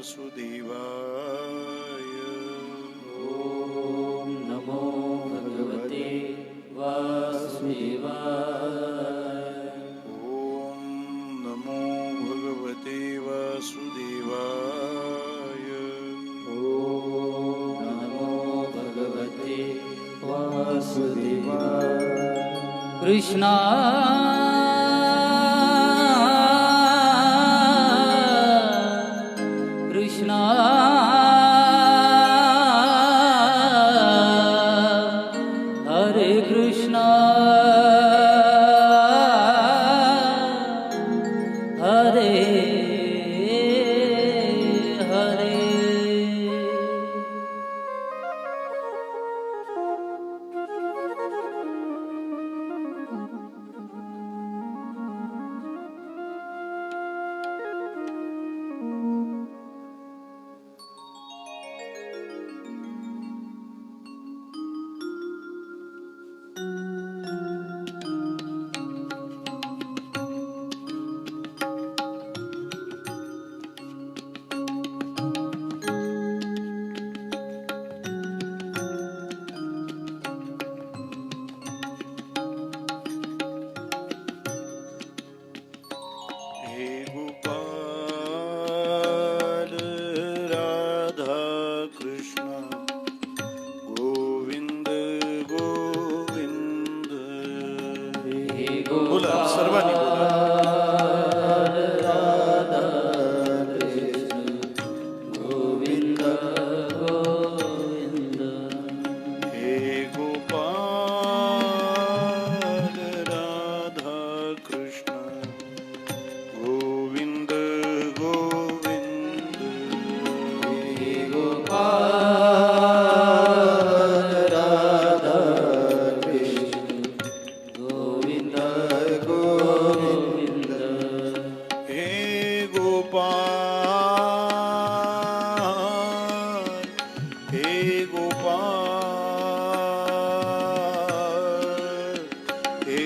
वासुदेवाय। ओम नमो भगवते वासुदेवाय। ओम नमो भगवते वासुदेवाय। ओम नमो भगवते वासुदेवाय। कृष्णा कृष्णा हरे कृष्णा हरे हरे। बोला सर्वांनी बोला। गोविंद गोविंद हे गोपाल राधा कृष्ण गोविंद गोविंद। हे गोपाल राधा कृष्ण गोविंद गोविंद। हे गोपाल हे गोपाल हे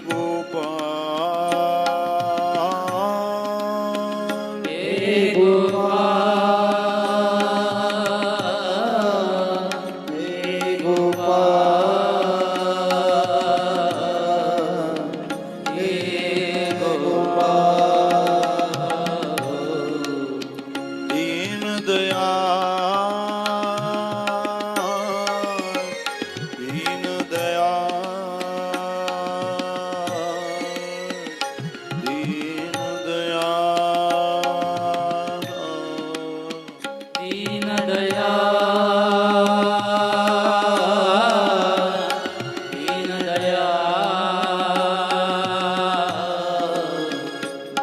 गोपाल हे गोपाल हे गोपाल हे गोपाल। दीन दयाल दीन दयाल दीन दयाल दीन दयाल दीन दयाल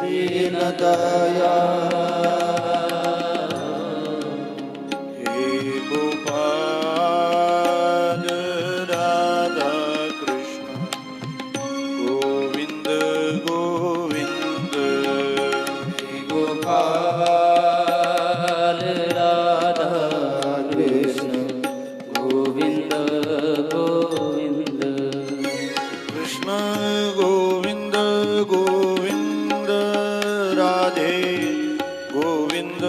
दीन दयाल। हे गोपाल राधा कृष्ण गोविंद गोविंद। हे गोपाल राधा कृष्ण गोविंद गोविंद। कृष्ण गोविंद गोविंद राधे गोविंद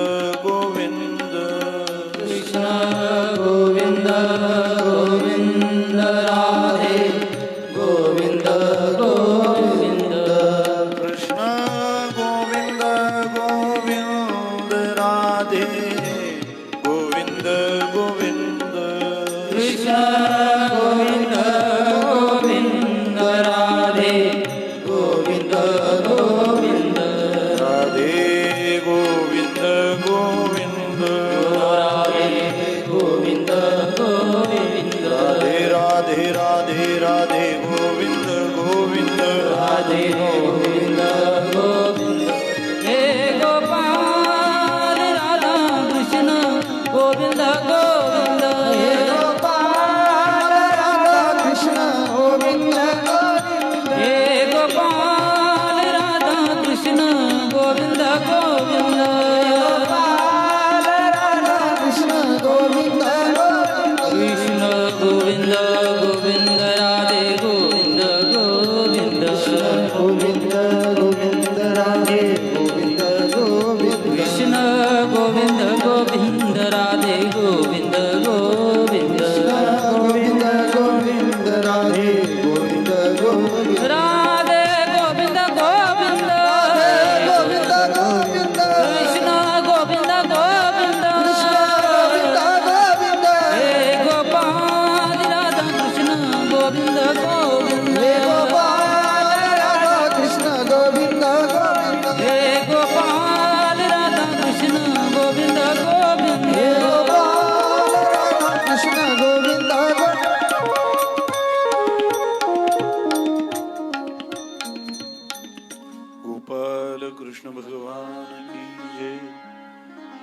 गोविंद। कृष्ण गोविंद गोविंद राधे गोविंद गोविंद। कृष्ण गोविंद गोविंद राधे गोविंद गोविंद। कृष्ण गोविंद गोविंद राधे गोविंद गोविंद। राधे गोविंद गोविंद। राधे गोविंद गोविंद। राधे राधे राधे राधे गोविंद गोविंद। राधे गोविंद गोविंद। हे गोपाल राधा कृष्ण गोविंद गोविंद। हे गोपाल राधा कृष्ण गोविंद गोविंद। हे गोपाल राधा कृष्ण गोविंद गोविंद। गोपाल राधा कृष्ण गोविंद गोविंद। कृष्ण गोविंद गोविंद राधे गोविंद गोविंद। गोविंद गोविंद राधे गोविंद गोविंद। कृष्ण गोविंद गोपाल कृष्ण भगवान की जय।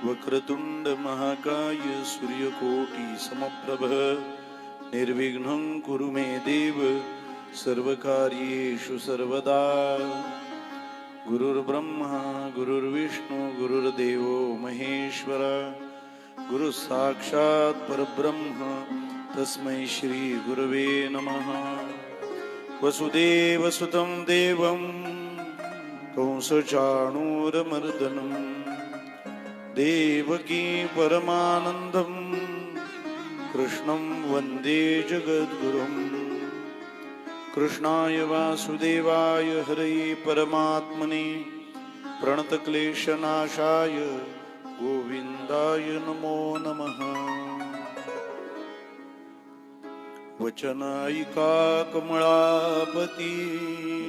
वक्रतुंड महाकाय सूर्यकोटि समप्रभ निर्विघ्नं कुरु मे देव सर्वकार्येषु सर्वदा। गुरुर्ब्रह्मा गुरुर्विष्णु गुरुर्देवो महेश्वर गुरु साक्षात् परब्रह्म तस्मै श्री गुरवे नमः। वसुदेवसुतं देवं कंसचाणूरमर्दनं देवकी परमानन्दं कृष्णं वन्दे जगद्गुरुम्। कृष्णाय वासुदेवाय हरये परमात्मने प्रणतक्लेशनाशाय गोविन्दाय नमो नमः। वचनायिका कमलापती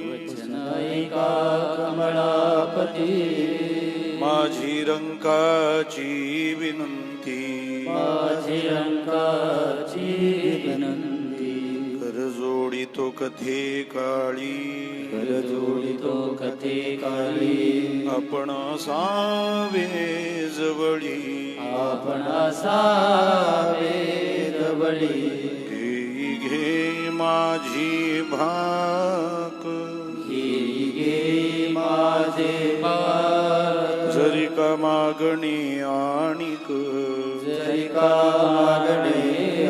वचनायिका कमलापती माझी रंकाची विनंती माझी रंकाची विनंती कर जोडितो कथे काळी कर जोडितो कथे काळी आपण सावे जवळी आपण असावे जवळी घे माझी भाक घे माझे भाग जरी का मागणी आणिक जरी का मागणे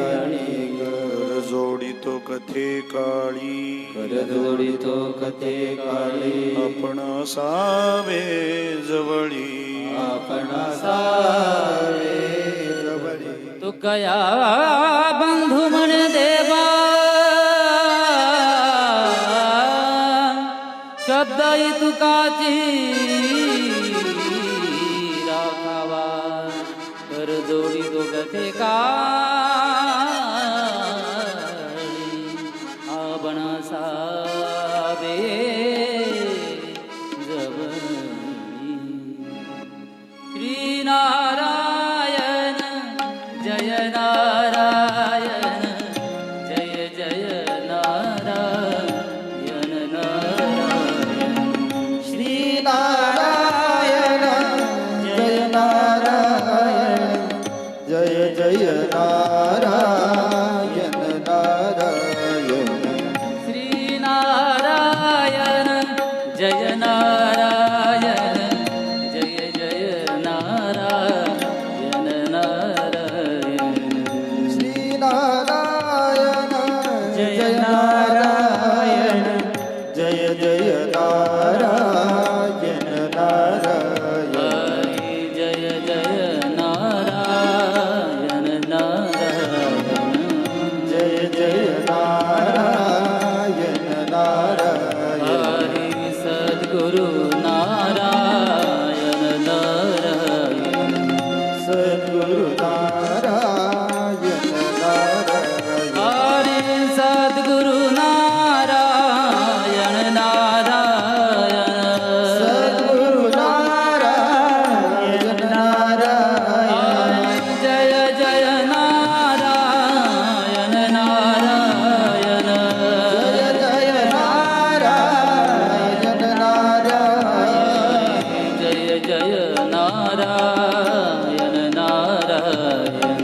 आणिक कर जोडितो कथे काळी कर जोडितो कथे काळी आपण सावे जवळी आपण असावे जवळी तू कया बंधू म्हण देवा शब्द तुकाची राखावा कर जोडी दोघते काळी आपण सावे जवळी श्री नारायण जय नारायण जय जय नारायण नारायण श्री नारायण जय नारायण जय जय नारायण नारायण श्री नारायण जय नारायण जय जय नारायण नारायण श्री नारायण जय नारायण जय जय नारायण नारायण हरी जय जय नारायण नारायण जय जय नारायण नारायण हरी सद्गुरु नारायण नारायण सद्गुरु नारायण नारायण हरी सद्गुरु नारायण नारायण सद्गुरु नारायण नारायण जय जय नारायण नारायण जय जय नारायण नारायण जय जय नारायण नारायण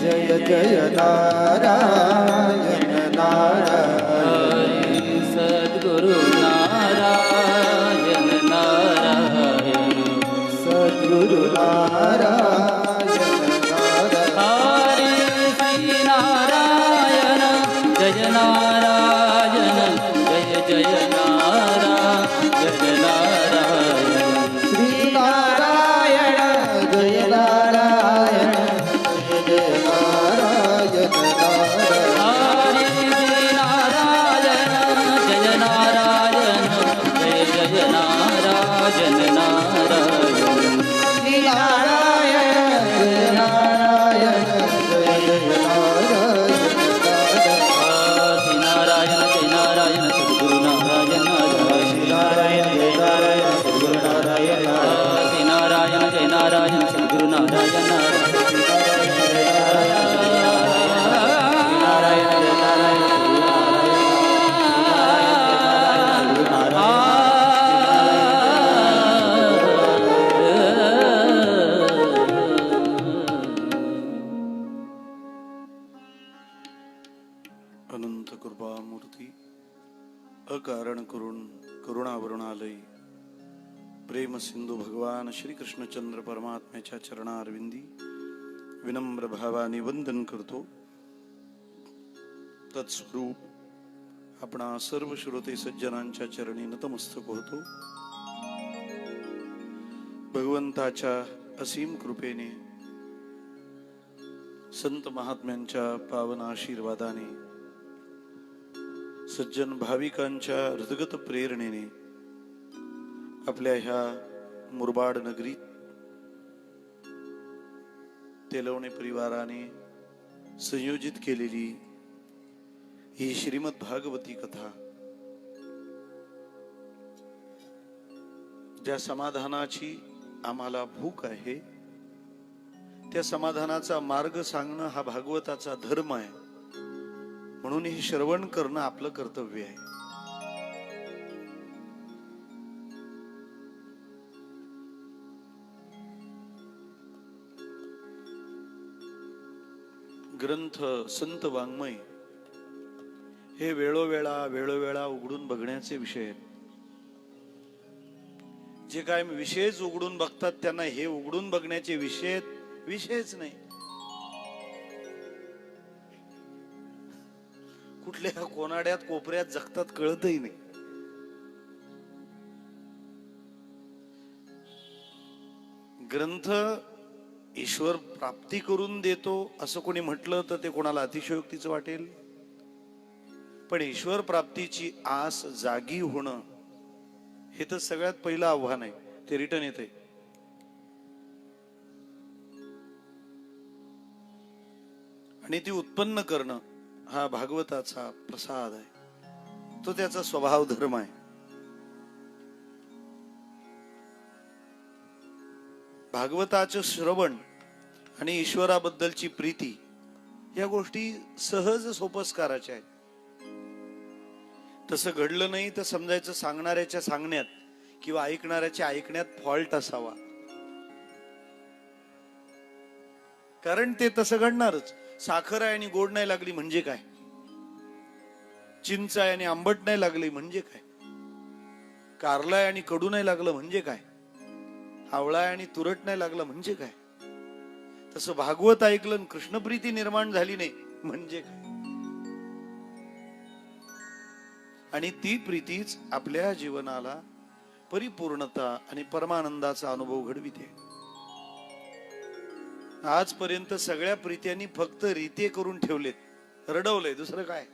जय जय नारायण नारायण हरी सद्गुरु नारायण नारायण सद्गुरु नारायण नारायण हरी श्री नारायण जय नारायण जय जय नारायण नारायण श्री नारायण जय नारायण जय जय नारायण प्रेम सिंधू भगवान श्री कृष्णचंद्र परमात्म्याच्या चरणारविंदी विनम्र भावाने वंदन करतो. तत्स्वरूप आपणा सर्व श्रोते सज्जनांच्या चरणी नतमस्तक होतो. भगवंताच्या असीम कृपेने संत महात्म्यांच्या पावन आशीर्वादाने सज्जन भाविकांच्या हृदगत प्रेरणेने आपल्या ह्या मुरबाड नगरीत तेलवणे परिवाराने संयोजित केलेली ही श्रीमद भागवती कथा, ज्या समाधानाची आम्हाला भूक आहे त्या समाधानाचा मार्ग सांगणं हा भागवताचा धर्म आहे. म्हणून हे श्रवण करणं आपलं कर्तव्य आहे. ग्रंथ संत वाङ्मय हे वेळोवेळा उघडून बघण्याचे विषय आहेत. जे काय विषयच उघडून बघतात त्यांना हे उघडून बघण्याचे विषयच नाही. कुठल्या कोनाड्यात कोपऱ्यात जगतात कळतही नाही. ग्रंथ ईश्वर प्राप्ती करून देतो असं कोणी म्हटलं तर ते कोणाला अतिशयोक्तीचं वाटेल. पण ईश्वर प्राप्तीची आस जागी होणं हे तर सगळ्यात पहिलं आव्हान आहे. ते रिटर्न येते. आणि ती उत्पन्न करणं हा भागवताचा प्रसाद आहे. तो त्याचा स्वभाव धर्म आहे. भागवताचं श्रवण आणि ईश्वराबद्दलची प्रीती या गोष्टी सहज सोपस्काराच्या आहेत. तसं घडलं नाही तर समजायचं सांगणाऱ्याच्या सांगण्यात किंवा ऐकणाऱ्याच्या ऐकण्यात फॉल्ट असावा. कारण ते तसं घडणारच. साखर आहे आणि गोड नाही लागली म्हणजे काय? चिंच आहे आणि आंबट नाही लागली म्हणजे काय? कारला आहे आणि कडू नाही लागलं म्हणजे काय? आवळा आहे आणि तुरट नाही लागलं म्हणजे काय? तसं भागवत ऐकलं कृष्णप्रीती निर्माण झाली नाही म्हणजे काय? आणि ती प्रीतीच आपल्या जीवनाला परिपूर्णता आणि परमानंदाचा अनुभव घडविते. आजपर्यंत सगळ्या प्रीत्यांनी फक्त रीते करून ठेवलेत, रडवलंय, दुसरं काय?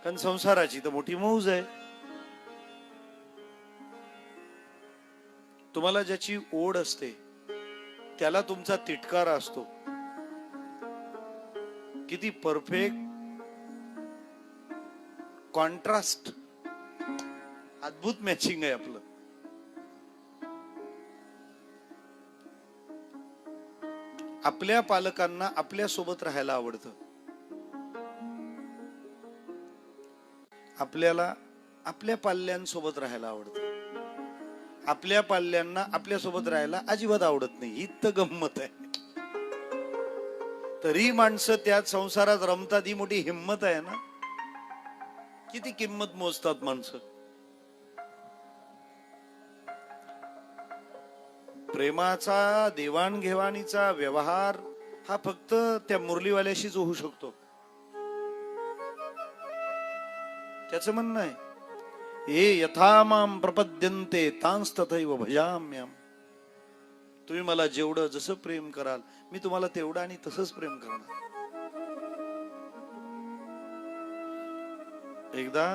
कारण संसाराची तर मोठी मौज आहे. तुम्हाला ज्याची ओढ असते त्याला तुमचा तिटकारा असतो. किती परफेक्ट कॉन्ट्रास्ट, अद्भुत मॅचिंग आहे आपलं. आपल्या पालकांना आपल्या सोबत राहायला आवडतं. आपल्याला आपल्या पाल्यांसोबत राहायला आवडतं. आपल्या पाल्यांना आपल्या सोबत राहायला अजिबात आवडत नाही. ही तर गंमत आहे. तरी माणसं त्यात संसारात रमतात. ही मोठी हिंमत आहे ना. किती किंमत मोजतात माणसं. प्रेमाचा देवाणघेवाणीचा व्यवहार हा फक्त त्या मुरलीवाल्याशीच होऊ शकतो. त्याचं म्हणणं आहे, ये यथा माम प्रपद्यन्ते तांस तथैव भजाम्यहम्. तुम्ही मला जेवढं जसं प्रेम कराल मी तुम्हाला तेवढं आणि तसंच प्रेम करणार. एकदा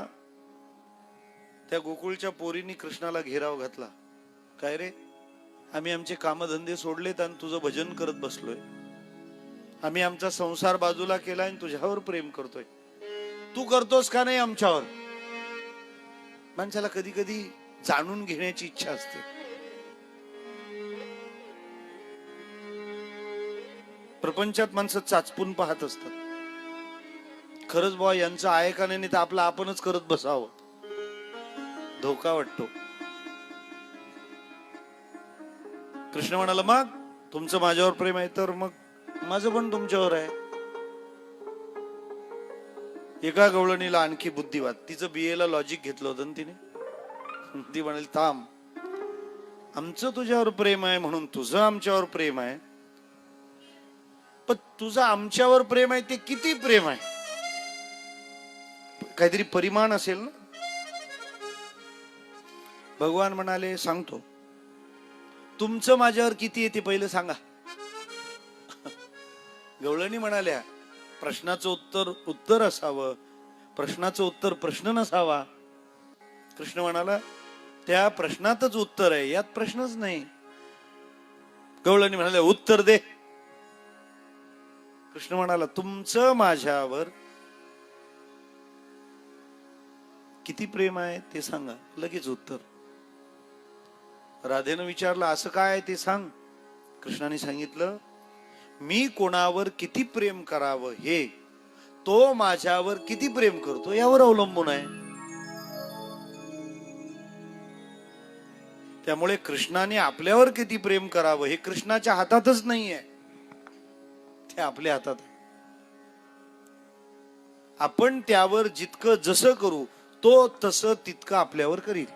त्या गोकुळच्या पोरींनी कृष्णाला घेराव घातला. काय रे, आम्ही आमचे कामधंदे सोडलेत आणि तुझं भजन करत बसलोय. आम्ही आमचा संसार बाजूला केला आणि तुझ्यावर प्रेम करतोय. तू करतोस का नाही आमच्यावर? माणसाला कधी कधी जाणून घेण्याची इच्छा असते. प्रपंचात माणसं चाचपून पाहत असतात. खरंच बुवा यांचं आहे का नाही, तर आपलं आपणच करत बसावं. धोका वाटतो. कृष्ण म्हणाला, मग तुमचं माझ्यावर प्रेम आहे तर मग माझं पण तुमच्यावर आहे. एका गवळणीला आणखी बुद्धिवाद, तिचं बीएला लॉजिक घेतलं होतं ना तिने. ती म्हणाली थांब, आमचं तुझ्यावर प्रेम आहे म्हणून तुझं आमच्यावर प्रेम आहे, पण तुझं आमच्यावर प्रेम आहे ते किती प्रेम आहे, काहीतरी परिमाण असेल ना. भगवान म्हणाले सांगतो, तुमचं माझ्यावर किती आहे ते पहिलं सांगा. गवळणी म्हणाल्या प्रश्नाचं उत्तर उत्तर असावं, प्रश्नाचं उत्तर प्रश्न नसावा. कृष्ण म्हणाला त्या प्रश्नातच उत्तर आहे, यात प्रश्नच नाही. गवळणी म्हणाले उत्तर दे. कृष्ण म्हणाला तुमचं माझ्यावर किती प्रेम आहे ते सांगा. लगेच उत्तर. राधेनं विचारलं असं काय आहे ते सांग. कृष्णाने सांगितलं मी कोणावर किती प्रेम करावं हे तो माझ्यावर किती प्रेम करतो यावर अवलंबून आहे. त्यामुळे कृष्णाने आपल्यावर किती प्रेम करावं हे कृष्णाच्या हातातच नाहीये, ते आपल्या हातात आहे. आपण त्यावर जितकं जसं करू तो तसं तितकं आपल्यावर करील.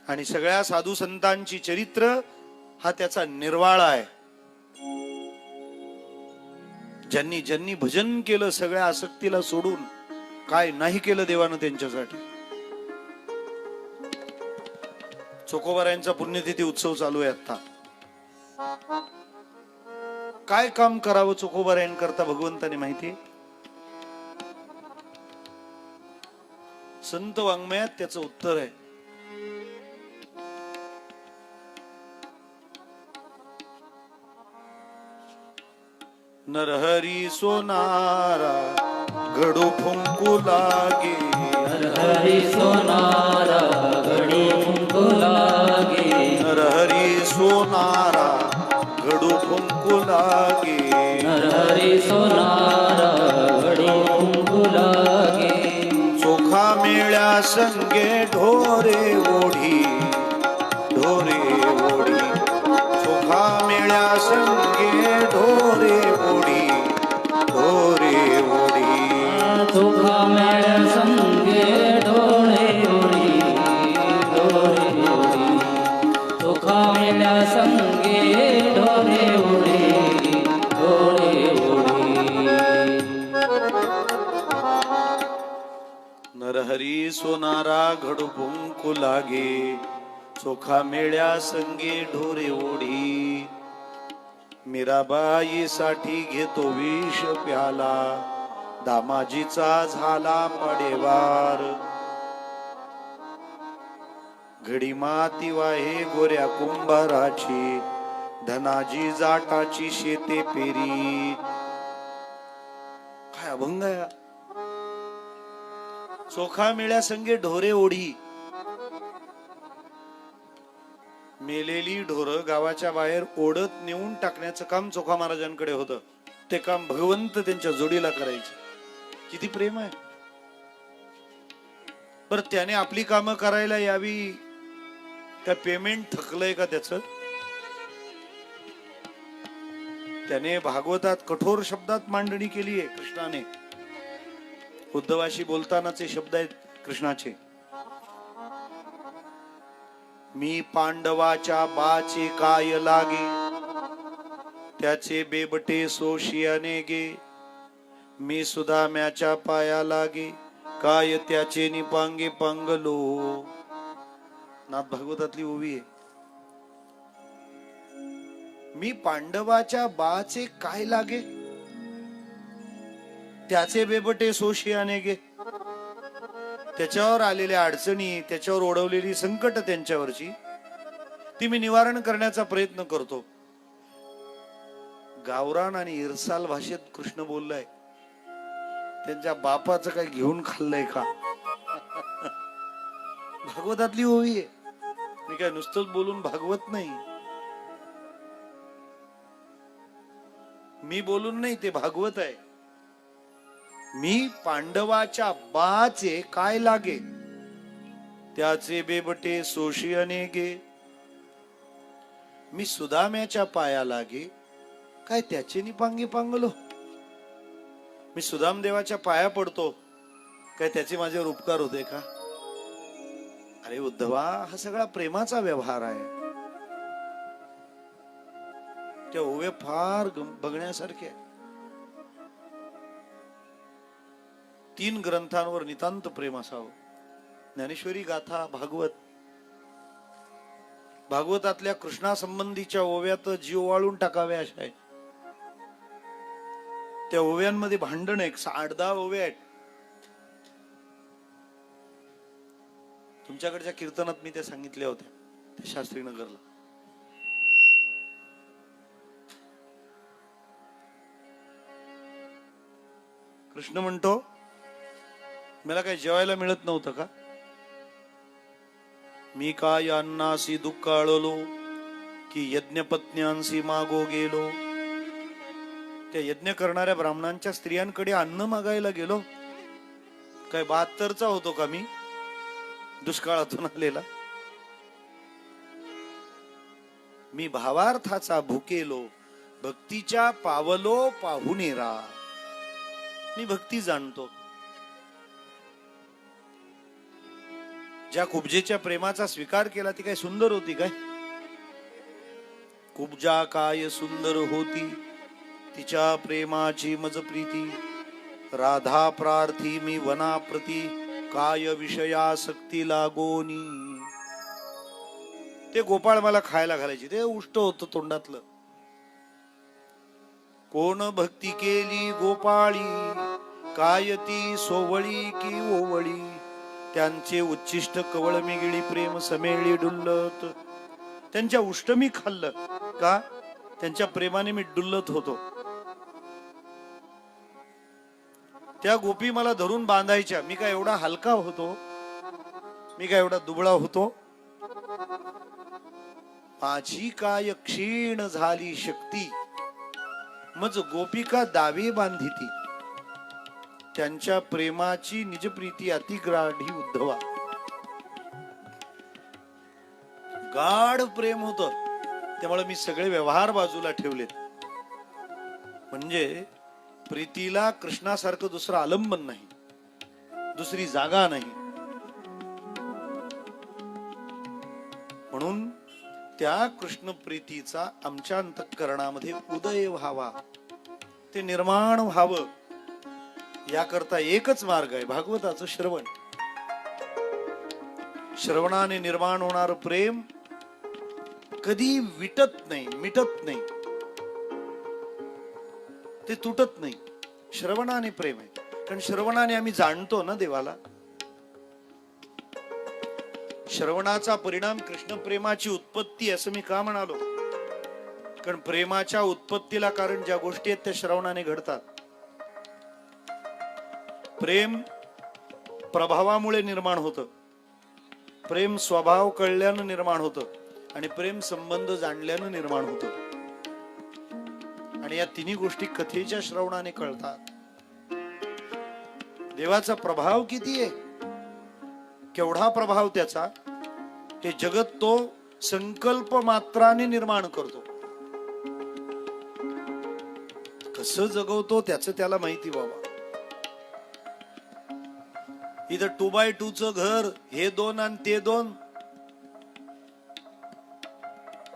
आणि सगळ्या साधू संतांची चरित्र हा त्याचा निर्वाळा आहे. ज्यांनी ज्यांनी भजन केलं सगळ्या आसक्तीला सोडून, काय नाही केलं देवानं त्यांच्यासाठी. चोकोबारायांचा पुण्यतिथी उत्सव चालू आहे आता. काय काम करावं चोकोबारायांकरता भगवंताने माहितीये. संत वाङ्मयात त्याचं उत्तर आहे. नरहरी सोनारा घडू फुंकू लागे, नरहरी सोनारा घडी फुंकू लागे, नरहरी सोनारा घडू फुंकू लागे, नरहरी सोनारा घडी फुंकू लागे. चोखा मेळ्या संगे ढोरे ओढी, ढोरे ओढी, चोखा मेळ्या संगे ढोरे ओढी, ढोरे ओढी. चोखा मेळ्या संगे ढोरे ओढी, ढोरे ओढी, चोखा मेळ्या संगे ढोरे ओढी, ढोरे ओढी. नरहरी सोनारा घडू फुंकू लागे, चोखा मेळ्या संगे ढोरे ओढी. मीराबाई साठी घेतो विष प्याला, दामाजीचा झाला पडेवार. घडी माती वाहे गोऱ्या कुंभाराची, धनाजी जाटाची शेते पेरी. काय अभंग आहे. चोखा मेळ्या संगे ढोरे ओढी. मेलेली ढोर गावाच्या बाहेर ओढत नेऊन टाकण्याचं काम चोखा महाराजांकडे होतं. ते काम भगवंत त्यांच्या जोडीला करायचे. किती प्रेम आहे. पर त्याने आपली कामं करायला यावी, काय पेमेंट थकलंय का त्याच. त्याने भागवतात कठोर शब्दात मांडणी केली आहे कृष्णाने. उद्धवाशी बोलतानाचे शब्द आहेत कृष्णाचे. मी पांडवाच्या बाचे काय लागे, त्याचे बेबटे सोशियाने गे. मी सुदाम्याच्या पाया लागे, काय त्याचे निपांगे पांगलो. नाथ भागवतातली ओवी आहे. मी पांडवाच्या बाचे काय लागे, त्याचे बेबटे सोशियाने गे. त्याच्यावर आलेल्या अडचणी, त्याच्यावर ओढवलेली संकट त्यांच्यावरची, ती मी निवारण करण्याचा प्रयत्न करतो. गावरान आणि इरसाल भाषेत कृष्ण बोललाय. त्यांच्या बापाचं काय घेऊन खाल्लंय का. भागवतातली ओवी आहे. मी काय नुसतंच बोलून भागवत नाही. मी बोलून नाही, ते भागवत आहे. मी पांडवाच्या बाचे काय लागे, त्याचे बेबटे सोशियाने गे. मी सुदाम्याच्या पाया लागे, काय त्याचे निपांगे पांगलो. मी सुदामदेवाच्या पाया पडतो, काय त्याचे माझ्यावर उपकार होते का? अरे उद्धवा, हा सगळा प्रेमाचा व्यवहार आहे. त्या ओव्या फार बघण्यासारखे आहे. 3 ग्रंथांवर नितांत प्रेम असावं. ज्ञानेश्वरी, गाथा, भागवतातल्या कृष्णा संबंधीच्या ओव्यात जीव वाळून टाकाव्या अशा आहेत. त्या ओव्यांमध्ये भांडण आहे. 8-10 ओव्या आहेत. तुमच्याकडच्या कीर्तनात मी त्या सांगितल्या होत्या, त्या शास्त्रीनगरला. कृष्ण म्हणतो, मला काय जेवायला मिळत नव्हतं का? मी काय अन्नासी दुःख आळलो, की यज्ञपत्न्यांसी मागो गेलो. त्या यज्ञ करणाऱ्या ब्राह्मणांच्या स्त्रियांकडे अन्न मागायला गेलो. काय 72चा होतो का मी, दुष्काळातून आलेला? मी भावार्थाचा भुकेलो, भक्तीच्या पावलो पाहुणेरा. मी भक्ती जाणतो. ज्या कुब्जेच्या प्रेमाचा स्वीकार केला ती काय सुंदर होती काय? कुब्जा काय सुंदर होती, तिच्या प्रेमाची मज प्रीती. राधा प्रार्थी मी वनाप्रती, काय विषयासक्ती लागोनी. ते गोपाळ मला खायला घालायचे, ते उष्ट होतं तोंडातलं. कोण भक्ती केली गोपाळी, काय ती सोवळी की ओवळी. त्यांचे उच्चिष्ट कवळ मी गिळी, प्रेम समेळी डुल्लत. त्यांच्या उष्ट मी खाल्लं का? त्यांच्या प्रेमाने मी डुल्लत होतो. त्या गोपी मला धरून बांधायच्या. मी काय एवढा हलका होतो? मी काय एवढा दुबळा होतो? माझी काय क्षीण झाली शक्ती, मज गोपिका दावे बांधिती. त्यांच्या प्रेमाची निजप्रीती अतिग्राढी उद्धवा. गाढ प्रेम होत, त्यामुळे मी सगळे व्यवहार बाजूला ठेवलेत. म्हणजे प्रीतीला कृष्णासारखं दुसरं आलंबन नाही, दुसरी जागा नाही. म्हणून त्या कृष्ण प्रीतीचा आमच्या अंतःकरणामध्ये उदय व्हावा, ते निर्माण व्हावं, याकरता एकच मार्ग आहे, भागवताचं श्रवण. श्रवणाने निर्माण होणार प्रेम कधी विटत नाही, मिटत नाही, ते तुटत नाही. श्रवणाने प्रेम आहे. कारण श्रवणाने आम्ही जाणतो ना देवाला. श्रवणाचा परिणाम कृष्ण प्रेमाची उत्पत्ती, असं मी का म्हणालो? कारण प्रेमाच्या उत्पत्तीला कारण ज्या गोष्टी आहेत त्या श्रवणाने घडतात. प्रेम प्रभावामुळे निर्माण होतं, प्रेम स्वभाव कळल्यानं निर्माण होतं, आणि प्रेम संबंध जाणल्यानं निर्माण होतं. आणि या तिन्ही गोष्टी कथेच्या श्रवणाने कळतात. देवाचा प्रभाव किती आहे, केवढा प्रभाव त्याचा, हे जगत तो संकल्प मात्राने निर्माण करतो. कसं जगवतो त्याचं त्याला माहिती बाबा. इथं 2x2 च घर, हे 2 आणि ते 2,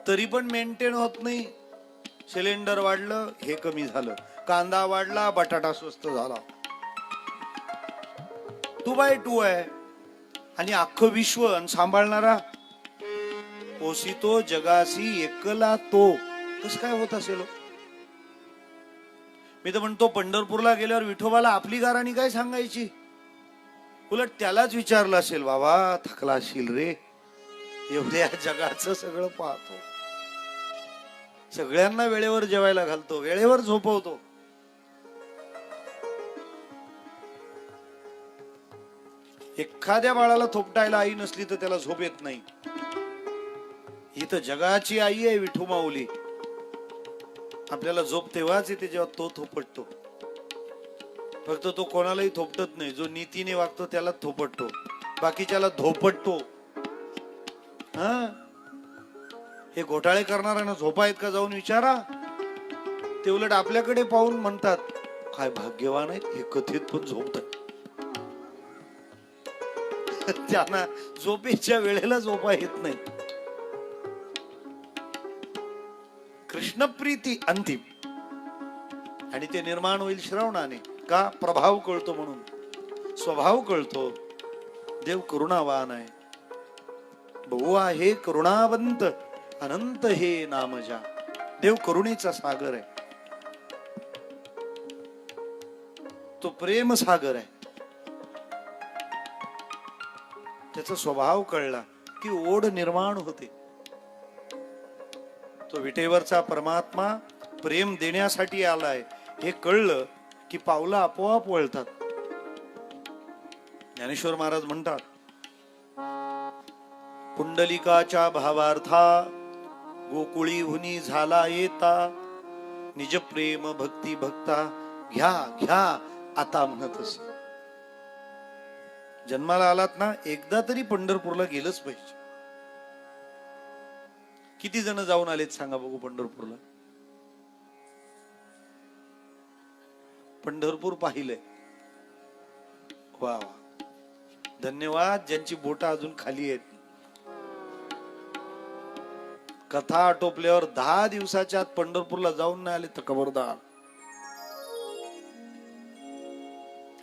तरी पण मेंटेन होत नाही. सिलेंडर वाढलं, हे कमी झालं. कांदा वाढला, बटाटा स्वस्त झाला. 2x2 आहे. आणि अख्खं विश्व सांभाळणारा पोसितो जगासी एकला तो. कसं काय होत असेल? मी तर म्हणतो पंढरपूरला गेल्यावर विठोबाला आपली गाराणी काय सांगायची? उलट त्यालाच विचारलं असेल, बाबा थकला असशील रे, एवढ्या जगाचं सगळं पाहतो, सगळ्यांना वेळेवर जेवायला घालतो, वेळेवर झोपवतो. एखाद्या बाळाला थोपटायला आई नसली तर त्याला झोप येत नाही. ही तर जगाची आई आहे विठू माऊली. आपल्याला झोप तेव्हाच येते जेव्हा तो थोपटतो. फक्त तो कोणालाही थोपटत नाही, जो नीतीने वागतो त्याला थोपटतो, बाकीच्याला धोपटतो. हा, हे घोटाळे करणाऱ्यांना झोपा आहेत का जाऊन विचारा. ते उलट आपल्याकडे पाहून म्हणतात, काय भाग्यवान आहेत हे कथेत पण झोपतात. त्यांना झोपेच्या वेळेला झोपा येत नाही. कृष्णप्रीती अंतिम, आणि ते निर्माण होईल श्रवणाने. का? प्रभाव कळतो म्हणून, स्वभाव कळतो. देव करुणावान आहे. बहु आहे करुणावंत, अनंत हे नामजा. देव करुणेचा सागर आहे, तो प्रेम सागर आहे. त्याचा स्वभाव कळला की ओढ निर्माण होते. तो विटेवरचा परमात्मा प्रेम देण्यासाठी आलाय हे कळलं की पावलं आपोआप वळतात. ज्ञानेश्वर महाराज म्हणतात, पुंडलिकाच्या भावार्था गोकुळी हुनी झाला येता, निज प्रेम भक्ती भक्ता घ्या घ्या आता म्हणत असे. जन्माला आलात ना, एकदा तरी पंढरपूरला गेलंच पाहिजे. किती जण जाऊन आलेत सांगा बघू पंढरपूरला? पंढरपूर पाहिलंय? वा वा, धन्यवाद ज्यांची बोट अजून खाली आहेत. कथा आटोपल्यावर 10 दिवसाच्या आत पंढरपूरला जाऊन नाही आले तर खबरदार.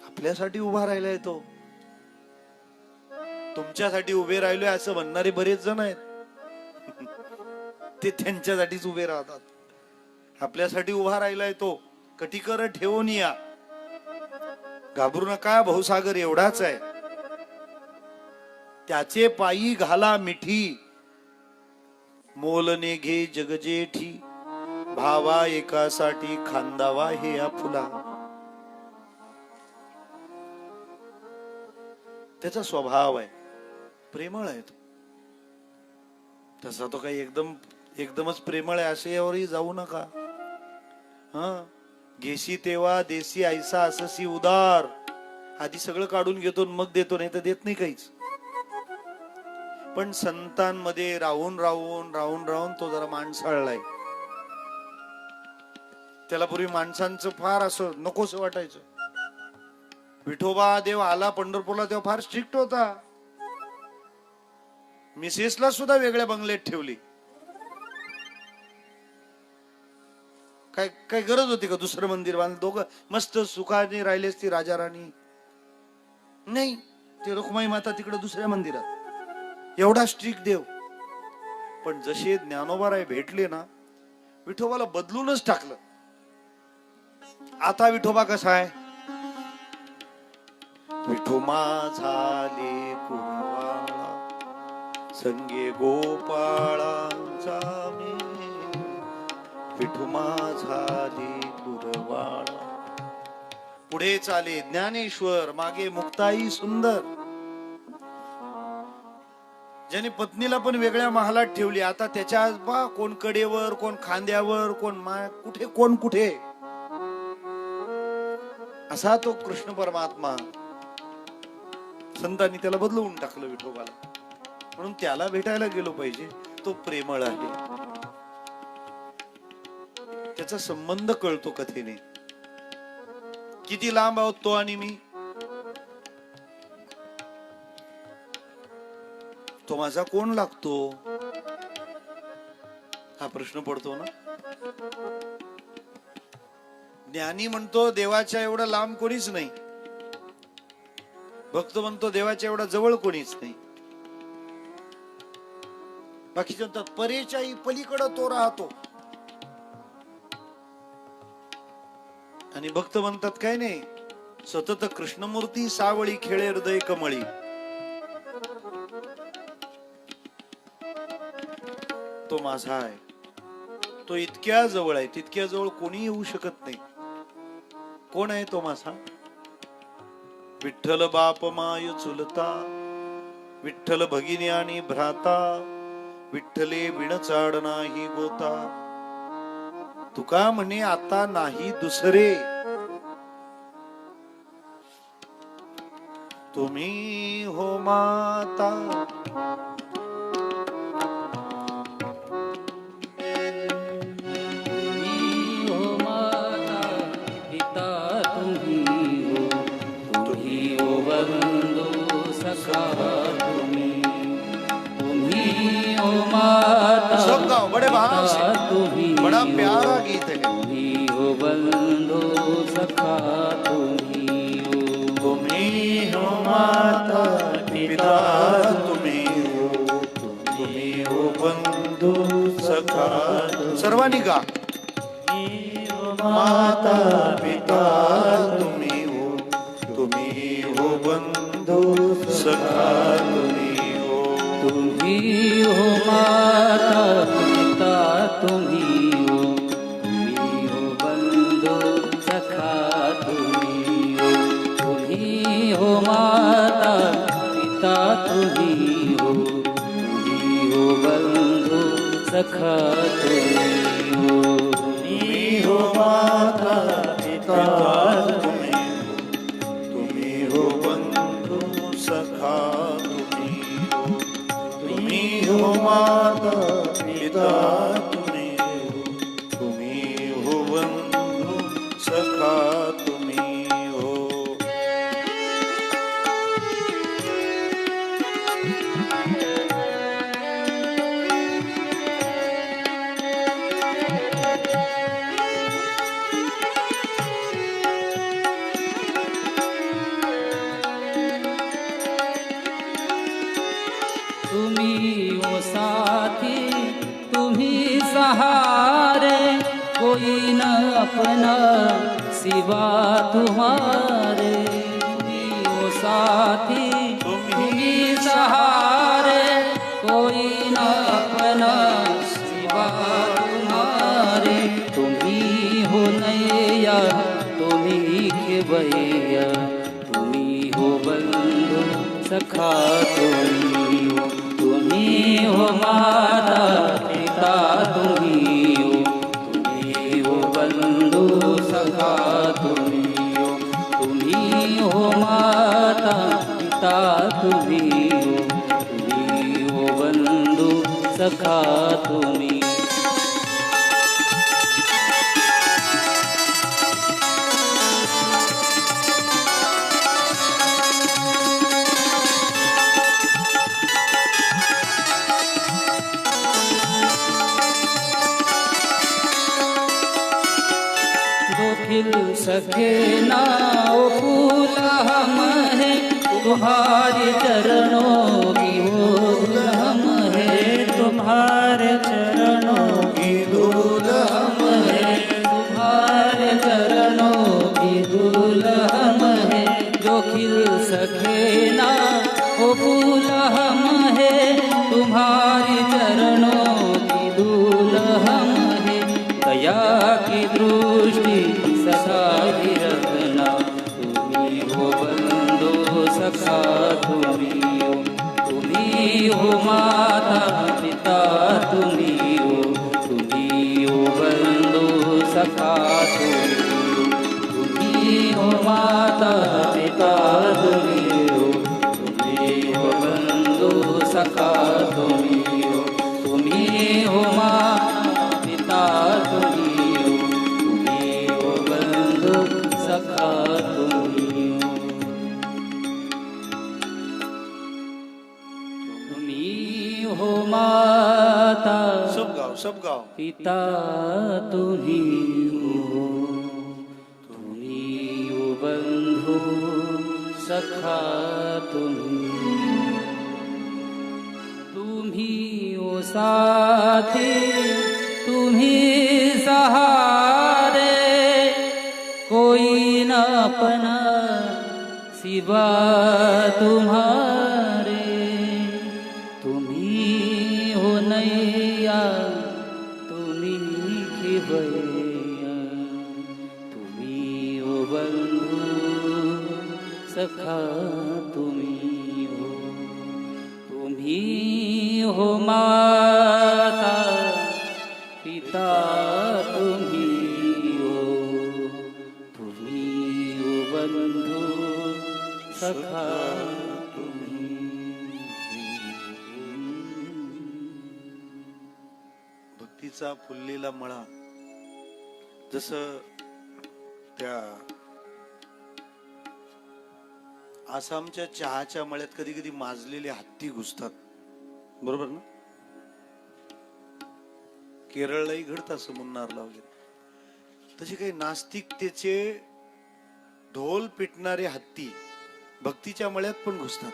आपल्यासाठी उभा राहिलाय तो. तुमच्यासाठी उभे राहिलोय असं म्हणणारे बरेच जण आहेत. ते त्यांच्यासाठीच उभे राहतात. आपल्यासाठी उभा राहिलाय तो. कटिकर ठेवून या, घाबरू नका, भाऊसागर एवढाच आहे. त्याचे पायी घाला मिठी, मोलने घे जगजेठी. भावा एकासाठी खांदावा हे या फुला. त्याचा स्वभाव आहे, प्रेमळ आहे तो. तसा तो काही एकदमच प्रेमळ आहे असे यावरही जाऊ नका. घेशी तेव्हा देसी ऐसा अससी उदार. आधी सगळं काढून घेतो मग देतो, नाही तर देत नाही काहीच. पण संतांमध्ये राहून राहून राहून राहून तो जरा माणसाळलाय. त्याला पूर्वी माणसांचं फार असं नकोस वाटायचं. विठोबा देव आला पंढरपूरला तेव्हा फार स्ट्रिक्ट होता. मिसेसला सुद्धा वेगळ्या बंगल्यात ठेवली. काय गरज होती का दुसरं मंदिर बांधलं? दोघं मस्त सुखाने राहिले असती राजा राणी. नाही, ते रुक्माई माता तिकडे दुसऱ्या मंदिरात. एवढा स्ट्रिक्ट देव. पण जसे ज्ञानोबाराय भेटले ना, विठोबाला बदलूनच टाकलं. आता विठोबा कसा आहे? विठो माझाले कुरवाळा, संगे गोपाळांचा मी. विठो माझाले कुरवाळा. पुढे चाले ज्ञानेश्वर, मागे मुक्ताई सुंदर. ज्याने पत्नीला पण वेगळ्या महालात ठेवली. आता त्याच्या बा कोण कडेवर, कोण खांद्यावर, कोण कुठे कोण कुठे. असा तो कृष्ण परमात्मा. संतांनी त्याला बदलवून टाकलं विठोबाला. म्हणून त्याला भेटायला गेलो पाहिजे. तो प्रेमळ आहे. त्याचा संबंध कळतो कथेने. किती लांब आहोत तो आणि मी. तो माझा कोण लागतो हा प्रश्न पडतो ना. ज्ञानी म्हणतो देवाच्या एवढा लांब कोणीच नाही. भक्त म्हणतो देवाच्या एवढा जवळ कोणीच नाही. बाकीचे म्हणतात परेच्याही पलीकडं तो राहतो. आणि भक्त म्हणतात काय नाही, सतत कृष्णमूर्ती सावळी खेळे हृदय कमळी. तो माझा आहे. तो इतक्या जवळ आहे, तितक्या जवळ कोणी येऊ शकत नाही. कोण आहे तो माझा? विठ्ठल बाप माय चुलता, विठ्ठल भगिनी आणि भ्राता. विठ्ठले विण चाड नाही गोता. तुका म्हणे आता नाही दुसरे. तुम्ही हो माता. मी हो माता पिता सखा तुम्ही तुम्ही हो माता सब गाओ बड़े भाव से, तुम्ही बड़ा प्यारा गीत है। तुम्ही हो बंधू सखा तुम्ही हो तुम्ही हो माता पिता तुम्ही हो बंधू सखा। सर्वांनी गा। माता पिता तुम्ही हो बंधू सखा तुम्ही हो। तुम्ही हो माता पिता तुम्ही हो बंधू सखा तुम्ही हो माता पिता तुम्ही हो बंधू सखा तुम्ही हो माता पिता तुम्ही हो बंधू सखा तुम्ही हो माता पिता तुम्ही हो बंधू सखा तुम्ही हो। तुम्ही हो साथी तुम्ही सहारे कोई न अपना सिवा तुम्हारे तुम्ही हो साथी तुम्ही सहारे कोई न अपना सिवा तुम्हारे तुम्ही हो नैया तुम्ही खेवैया तुम्ही हो बंधु सखा तुम्ही हो माता पिता तुम्ही हो बंधु सखा तुम्ही हो माता पिता तुम्ही हो बंधु सखा तुम्ही। खिल सके ना ओ फूल हम है तुम्हारे चरणों की धूल हम है तुम्हारे चरणों की धूल हम है तुम्हारे चरणों की धूल हम है जो खिल सके ना ओ फूल हम है तुम्हारे चरणों की धूल हम है दया की दृष्टि सदा ही रखना तुम्ही हो बंधु सखा तुम्ही हो माता पिता तुम्ही हो बंधु सखा तुम्ही हो माता पिता तुम्ही हो बंधु सखा तुम्ही हो माता पिता तुम्ही हो बंधु सखा तुम्ही हो माता सब गाओ सब गाओ। पिता तुम्ही हो बंधु सखा तुम्ही हो साथी तुम्ही सहारे कोई न अपना सिवा तुम्हारे तुम्ही हो नैया तुम्ही खिवैया तुम्ही हो बंधु सखा तुम्ही हो माता पिता तुम्ही हो बंधु सखा भक्तीचा फुललेला मळा जसं त्या आसामच्या चहाच्या मळ्यात कधी कधी माजलेले हत्ती घुसतात, बरोबर ना? केरळलाही घडत असं, मुन्नारला वगैरे. तसे काही नास्तिकतेचे ढोल पिटणारे हत्ती भक्तीच्या मळ्यात पण घुसतात.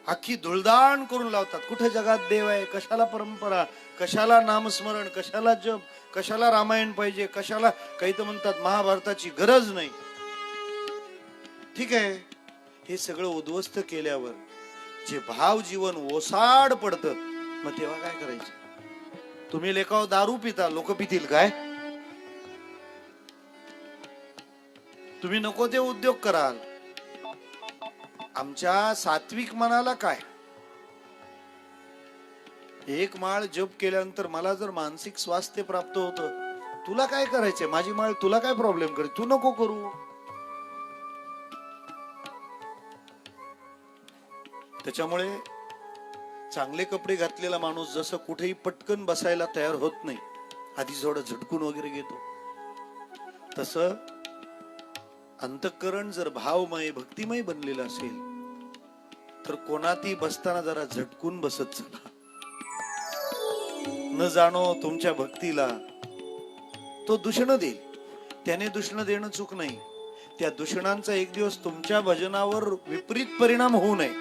अख्खी धुळदाण करून लावतात. कुठे जगात देव आहे, कशाला परंपरा, कशाला नामस्मरण, कशाला जप, कशाला रामायण पाहिजे, कशाला काही तर म्हणतात महाभारताची गरज नाही. ठीक आहे, हे सगळं उद्ध्वस्त केल्यावर जे भाव जीवन ओसाड पडतं, मग तेव्हा काय करायचं? तुम्ही लेखाव दारू पिता, लोक पितील काय? तुम्ही नको ते उद्योग कराल. आमच्या सात्विक मनाला काय? एक माळ जप केल्यानंतर मला जर मानसिक स्वास्थ्य प्राप्त होतं, तुला काय करायचंय? माझी माळ तुला काय प्रॉब्लेम करे? तू नको करू. त्याच्यामुळे चांगले कपडे घातलेला माणूस जसं कुठेही पटकन बसायला तयार होत नाही, आधी थोडं झटकून वगैरे घेतो, तसं अंतःकरण जर भावमय भक्तिमय बनलेलं असेल तर कोणातही बसताना जरा झटकून बसत चला. न जाणो तुमच्या भक्तीला तो दूषण देईल. त्याने दूषण देणं चूक नाही. त्या दूषणांचा एक दिवस तुमच्या भजनावर विपरीत परिणाम होऊ नये.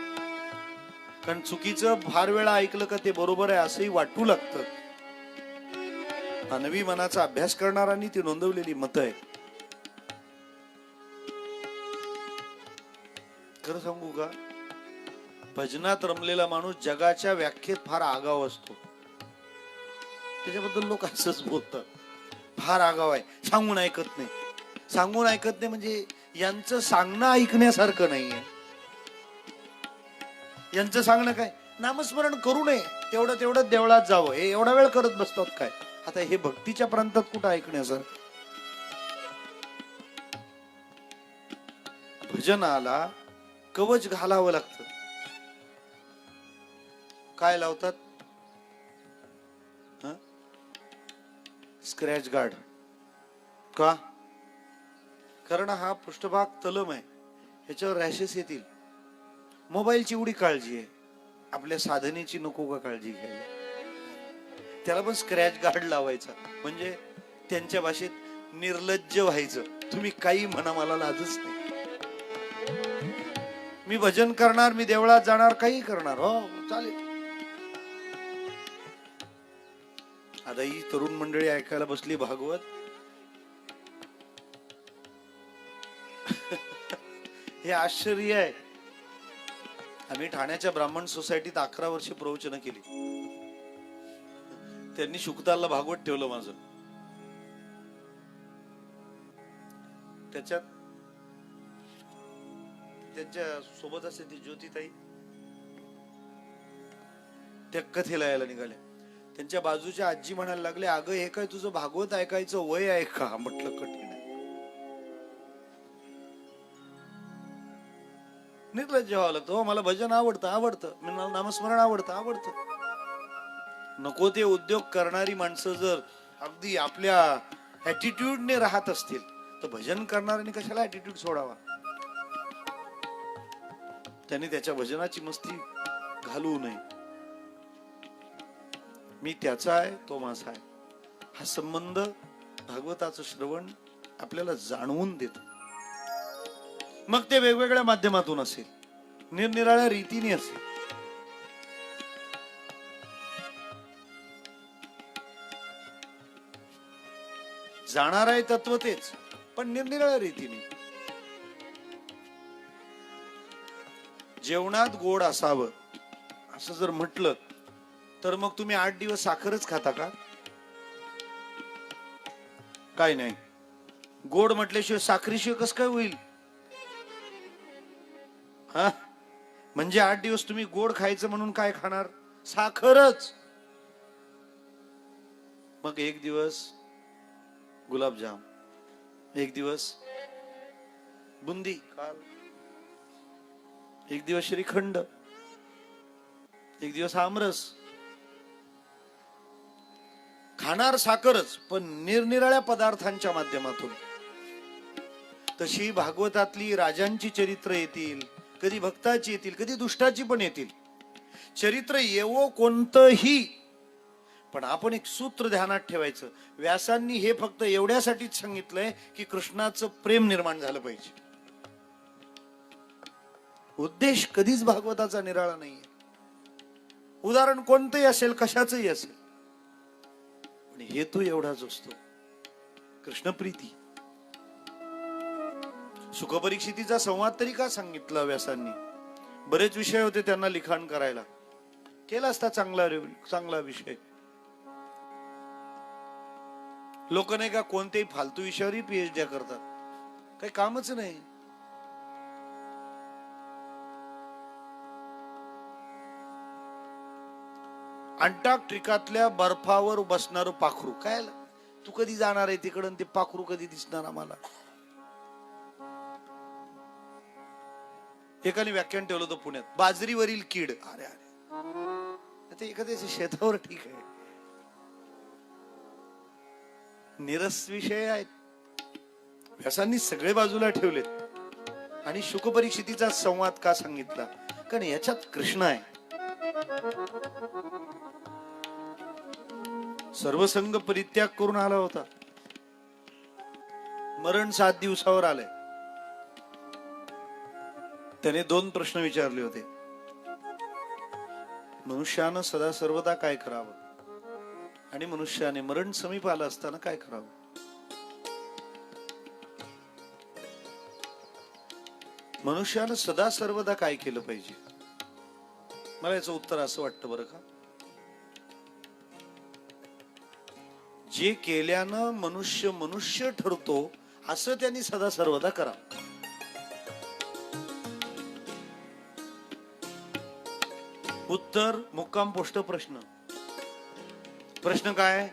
कारण चुकीचं फार वेळा ऐकलं का ते बरोबर आहे असंही वाटू लागतं. मानवी मनाचा अभ्यास करणाऱ्यांनी ती नोंदवलेली मत आहे. खरं सांगू का, भजनात रमलेला माणूस जगाच्या व्याख्येत फार आगाव असतो. त्याच्याबद्दल लोक असंच बोलतात, फार आगाव आहे, सांगून ऐकत नाही. सांगून ऐकत नाही म्हणजे यांचं सांगणं ऐकण्यासारखं नाहीये. यांचं सांगणं काय, नामस्मरण करू नये, तेवढं देवळात जावं, हे एवढा वेळ करत बसतात काय? आता हे भक्तीच्या प्रांतात कुठं ऐकण्यासारखं? भजनाला कवच घालावं लागतं. काय लावतात? Scratch guard. का? कारण हा पृष्ठभाग तलम आहे, ह्याच्यावर रॅशेस येतील. मोबाईलची एवढी काळजी आहे, आपल्या साधनेची नको का काळजी घ्यायला? त्याला पण स्क्रॅच गार्ड लावायचा, म्हणजे त्यांच्या भाषेत निर्लज्ज व्हायचं. तुम्ही काही म्हणा, मला लाजच नाही. मी भजन करणार, मी देवळात जाणार, काही करणार, हो चालेल. आता ही तरुण मंडळी ऐकायला बसली भागवत. हे आश्चर्य आहे. आम्ही ठाण्याच्या ब्राह्मण सोसायटीत 11 वर्षे प्रवचन केली. त्यांनी शुकतालला भागवत ठेवलं माझं. त्याच्यात त्यांच्या सोबत असे ती ज्योतिताई, त्या कथेला यायला निघाल्या. त्यांच्या बाजूच्या आजी म्हणायला लागले, अगं हे काय तुझं भागवत ऐकायचं वय आहे का? म्हटलं कठीण आहे. निर्लज्ज व्हावं लागतं. हो, मला भजन आवडतं, मला नामस्मरण आवडतं. नको ते उद्योग करणारी माणसं जर अगदी आपल्या ऍटिट्यूडने राहत असतील तर भजन करणाऱ्यांनी कशाला ऍटिट्यूड सोडावा? त्यांनी त्याच्या भजनाची मस्ती घालवू नये. मी त्याचा आहे, तो माझा आहे, हा संबंध भागवताचं श्रवण आपल्याला जाणवून देत. मग ते वेगवेगळ्या माध्यमातून असेल, निरनिराळ्या रीतीने असेल. जाणार आहे तत्व तेच, पण निरनिराळ्या रीतीने. जेवणात गोड असावं असं जर म्हटलं तर मग तुम्ही 8 दिवस साखरच खाता का? काय नाही, गोड म्हटल्याशिवाय साखरीशिवाय कसं काय होईल? हा, म्हणजे 8 दिवस तुम्ही गोड खायचं म्हणून काय खाणार? साखरच. मग 1 दिवस गुलाबजाम, 1 दिवस बुंदी, काल 1 दिवस श्रीखंड, 1 दिवस आमरस. खाणार साखरच, पण निरनिराळ्या पदार्थांच्या माध्यमातून. तशी भागवतातली राजांची चरित्र येतील, कधी भक्ताची येतील, कधी दुष्टाची पण येतील. चरित्र येवो कोणतंही, पण आपण एक सूत्र ध्यानात ठेवायचं. व्यासांनी हे फक्त एवढ्यासाठीच सांगितलंय की कृष्णाचं प्रेम निर्माण झालं पाहिजे. उद्देश कधीच भागवताचा निराळा नाहीये. उदाहरण कोणतंही असेल, कशाचंही असेल, पण हेतू एवढाच असतो, कृष्णप्रीती. सुखपरीक्षितीचा संवाद तरी का सांगितला व्यासांनी? बरेच विषय होते त्यांना लिखाण करायला, केला असता चांगला विषय. लोक नाही का कोणत्याही फालतू विषयावरही पीएचडी करतात, काही कामच नाही. अंटार्क्टिकातल्या बर्फावर बसणार पाखरू, काय तू कधी जाणार आहे तिकडं, ते पाखरू कधी दिसणार आम्हाला? एकाने व्याख्यान ठेवलं होतं पुण्यात, बाजरीवरील कीड. अरे अरे, ते एखाद्याच्या शेतावर ठीक आहे, निरस विषय आहेत. व्यासांनी सगळे बाजूला ठेवलेत आणि शुकपरीक्षितीचा संवाद का सांगितला? कारण याच्यात कृष्ण आहे. सर्वसंग परित्याग करून आला होता, मरण 7 दिवसावर आलंय. त्याने 2 प्रश्न विचारले होते. मनुष्यानं सदा सर्वदा काय करावं, आणि मनुष्याने मरण समीप आलं असताना काय करावं? मनुष्यानं सदा सर्वदा काय केलं पाहिजे? मला याचं उत्तर असं वाटतं बरं का, जे केल्यानं मनुष्य मनुष्य ठरतो असं त्यांनी सदा सर्वदा करावं. उत्तर मुक्काम पोस्ट प्रश्न. प्रश्न काय?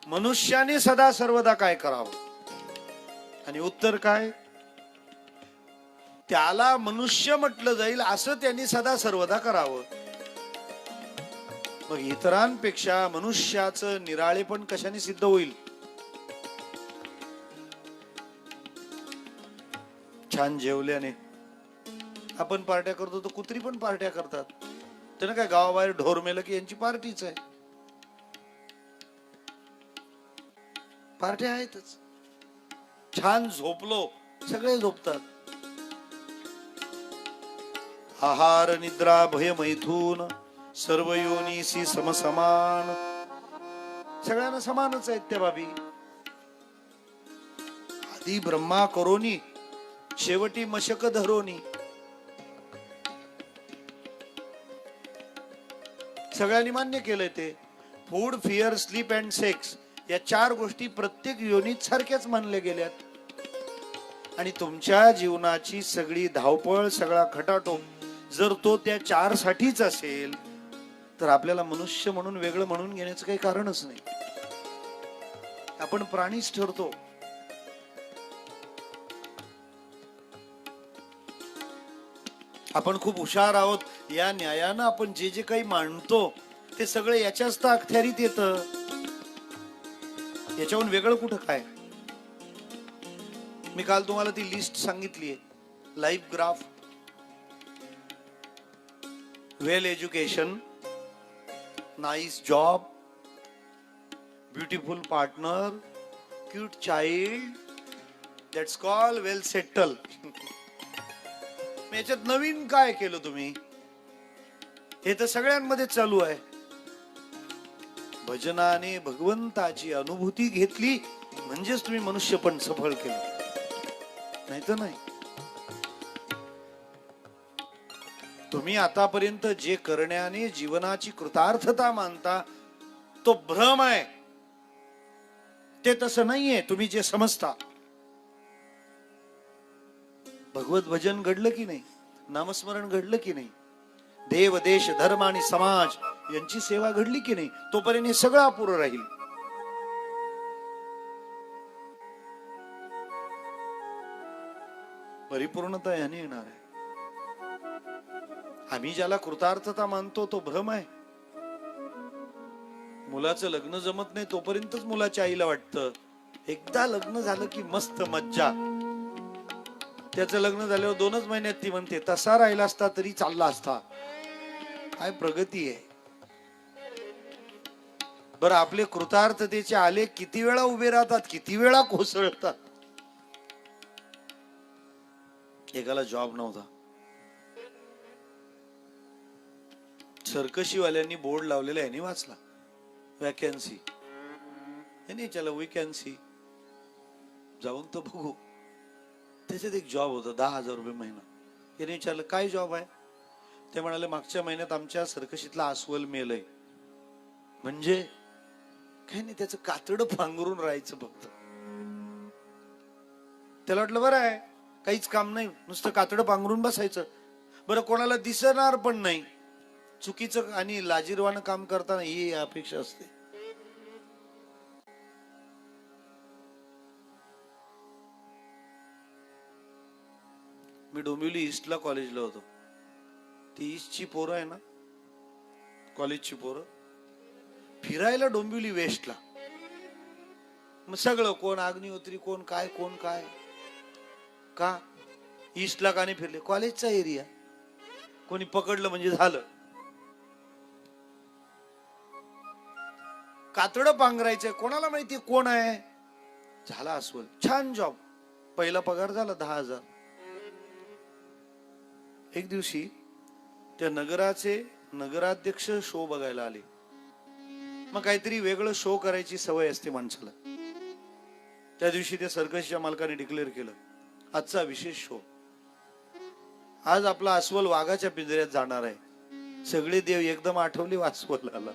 मनुष्याने सदा सर्वदा काय करावं, आणि उत्तर काय? त्याला मनुष्य म्हटलं जाईल असं त्यांनी सदा सर्वदा करावं. मग इतरांपेक्षा मनुष्याचं निराळेपण कशाने सिद्ध होईल? छान जेवल्याने. आपण पार्ट्या करतो तर कुत्री पण पार्ट्या करतात. त्यानं काय गावाबाहेर ढोर मेलं की यांची पार्टीच आहे. पार्ट्या आहेतच. छान झोपलो, सगळे झोपतात. आहार निद्रा भय मैथून सर्व योनीसी समसमान. सगळ्यांना समानच आहेत त्या बाबी. आधी ब्रह्मा करोनी, शेवटी मशक धरोनी. सगळ्यांनी मान्य केलंय ते. Food, fear, sleep and sex या 4 गोष्टी प्रत्येक योनीत सारख्याच मानल्या गेल्यात. आणि तुमच्या जीवनाची सगळी धावपळ, सगळा खटाटोप जर तो त्या 4 साठीच असेल तर आपल्याला मनुष्य म्हणून वेगळं म्हणून घेण्याचं काही कारणच नाही. आपण प्राणीच ठरतो. आपण खूप हुशार आहोत या न्यायानं आपण जे जे काही मांडतो ते सगळं याच्याच तर अखत्यारीत येतं. याच्याहून वेगळं कुठं काय? मी काल तुम्हाला ती लिस्ट सांगितलीये. Life graph, well education, nice job, beautiful partner, cute child, that's call well settle. याच्यात नवीन काय केलं तुम्ही? हे तर सगळ्यांमध्ये चालू आहे. भजनाने भगवंताची अनुभूती घेतली म्हणजेच तुम्ही मनुष्य पण सफळ केलं, नाही तर नाही. तुम्ही आतापर्यंत जे करण्याने जीवनाची कृतार्थता मानता तो भ्रम आहे. ते तसं नाहीये तुम्ही जे समजता. भगवत भजन घडलं की नाही, नामस्मरण घडलं की नाही, देव, देश, धर्म आणि समाज यांची सेवा घडली की नाही, तोपर्यंत हे सगळं अपुरं राहील. परिपूर्णता याने येणार आहे. आम्ही ज्याला कृतार्थता मानतो तो भ्रम आहे. मुलाचं लग्न जमत नाही तोपर्यंतच मुलाच्या आईला वाटतं एकदा लग्न झालं की मस्त मज्जा. त्याचं लग्न झाल्यावर 2च महिन्यात ती म्हणते तसा राहिला असता तरी चालला असता. काय प्रगती आहे. बरं आपले कृतार्थतेचे आले किती वेळा उभे राहतात, किती वेळा कोसळतात. एकाला जॉब नव्हता. सर्कशीवाल्यांनी बोर्ड लावलेला यांनी वाचला, वॅकन्सी. यांनी चला वॅकन्सी जाऊन तर बघू. त्याच्यात एक जॉब होता 10,000 रुपये महिना. यांनी विचारलं काय जॉब आहे. ते म्हणाले मागच्या महिन्यात आमच्या सर्कशीतला अस्वल मेलय. म्हणजे काही नाही, त्याचं कातड पांघरून राहायचं फक्त. त्याला वाटलं बरं आहे, काहीच काम नाही, नुसतं कातड पांघरून बसायचं. बरं कोणाला दिसणार पण नाही. चुकीचं आणि लाजीरवानं काम करताना ही अपेक्षा असते. मी डोंबिवली ईस्टला कॉलेजला होतो. ती ईस्टची पोरं आहे ना, कॉलेजची पोरं फिरायला डोंबिवली वेस्टला. मग सगळं कोण अग्निहोत्री, कोण काय कोण काय. का ईस्टला का नाही फिरले, कॉलेजचा एरिया. कोणी पकडलं म्हणजे झालं. कातड पांघरायचंय, कोणाला माहिती कोण आहे. झाला अस्वल, छान जॉब, पहिला पगार झाला 10,000. एक दिवशी त्या नगराचे नगराध्यक्ष शो बघायला आले. मग काहीतरी वेगळं शो करायची सवय असते माणसाला. त्या दिवशी त्या सर्कसच्या मालकाने डिक्लेअर केलं आजचा विशेष शो. आज आपला अस्वल वाघाच्या पिंजऱ्यात जाणार आहे. सगळे देव एकदम आठवले अस्वलाला.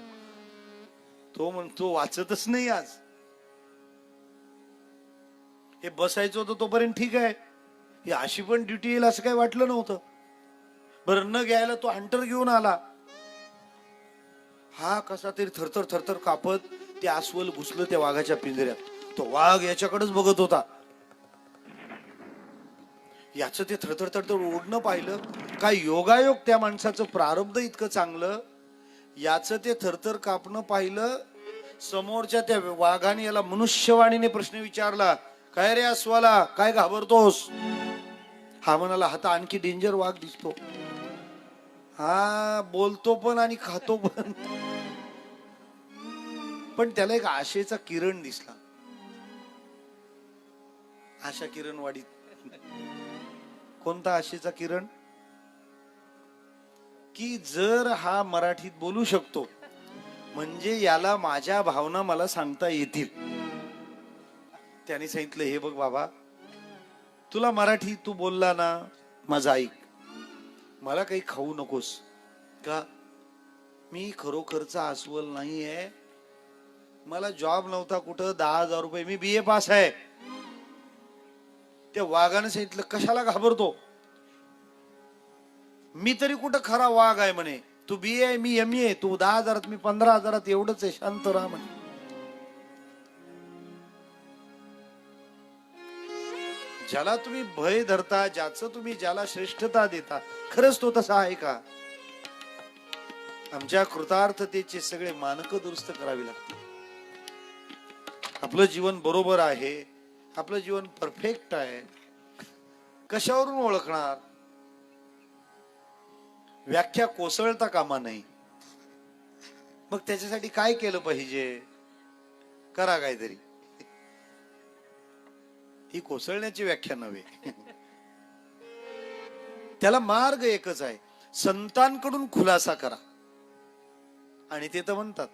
तो म्हणतो वाचतच नाही आज. हे बसायचं होतं तोपर्यंत ठीक आहे, ही अशी पण ड्युटी येईल असं काही वाटलं नव्हतं. बरं न घ्यायला तो हंटर घेऊन आला. हा कसा तरी थरथर थरथर कापत ते अस्वल घुसलं त्या वाघाच्या पिंजऱ्यात. तो वाघ याच्याकडेच बघत होता. याचं ते थरथर थरथर ओढणं पाहिलं. काय योगायोग त्या माणसाचं प्रारब्ध इतकं चांगलं. याचं ते थरथर कापणं पाहिलं. समोरच्या त्या वाघाने याला मनुष्यवाणीने प्रश्न विचारला, काय रे अस्वाला काय घाबरतोस. हा म्हणाला हा तर आणखी डेंजर वाघ दिसतो. हा बोलतो पण आणि खातो पण. पण त्याला एक आशेचा किरण दिसला. आशा किरण वाडीत. कोणता आशेचा किरण. की जर हा मराठीत बोलू शकतो म्हणजे याला माझ्या भावना मला सांगता येतील. त्याने सांगितलं हे बघ बाबा, तुला मराठी तू बोलला ना माझं ऐक. मला काही खाऊ नकोस का. मी खरोखरचा अस्वल नाहीये. मला जॉब नव्हता कुठं, 10,000 रुपये, मी BA पास आहे. त्या वाघाने सांगितलं कशाला घाबरतो. मी तरी कुठं खरा वाघ आहे म्हणे. तू BA आहे मी MA, तू 10,000 मी 15,000, एवढंच आहे, शांत राहा म्हणे. ज्याला तुम्ही भय धरता, ज्याचं तुम्ही ज्याला श्रेष्ठता देता, खरंच तो तसा आहे का. आमच्या कृतार्थतेचे सगळे मानक दुरुस्त करावी लागतील. आपलं जीवन बरोबर आहे, आपलं जीवन परफेक्ट आहे, कशावरून ओळखणार. व्याख्या कोसळता कामा नाही. मग त्याच्यासाठी काय केलं पाहिजे. करा काहीतरी. ही कोसळण्याची व्याख्या नव्हे. त्याला मार्ग एकच आहे, संतांकडून खुलासा करा. आणि ते तर म्हणतात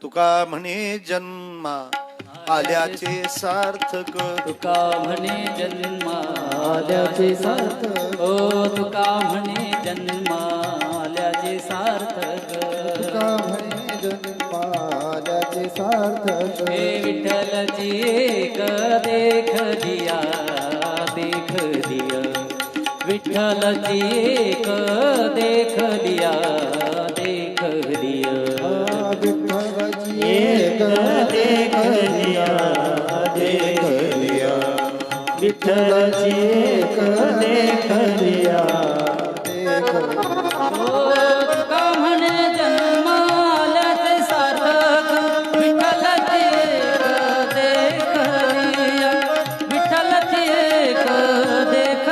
तुका म्हणे जन्मा आल्याचे सार्थक. तुका म्हणे जन्मा आल्याचे सार्थक. ओ तुका म्हणे जन्मा आल्याचे सार्थक. तुका म्हणे जन्माल्याचे सार्थक. हे विठ्ठलची एक देख दिया, देख दिया. विठ्ठलची एक देख दिया, देख दिया. विठ्ठलची एक देख दिया, देख दिया. विठ्ठलची एक देख दिया, देख दिया. ओ तुका म्हणे जन्मा आल्याचे सार्थक. विठ्ठलची एक देख दिया, विठ्ठलची एक देख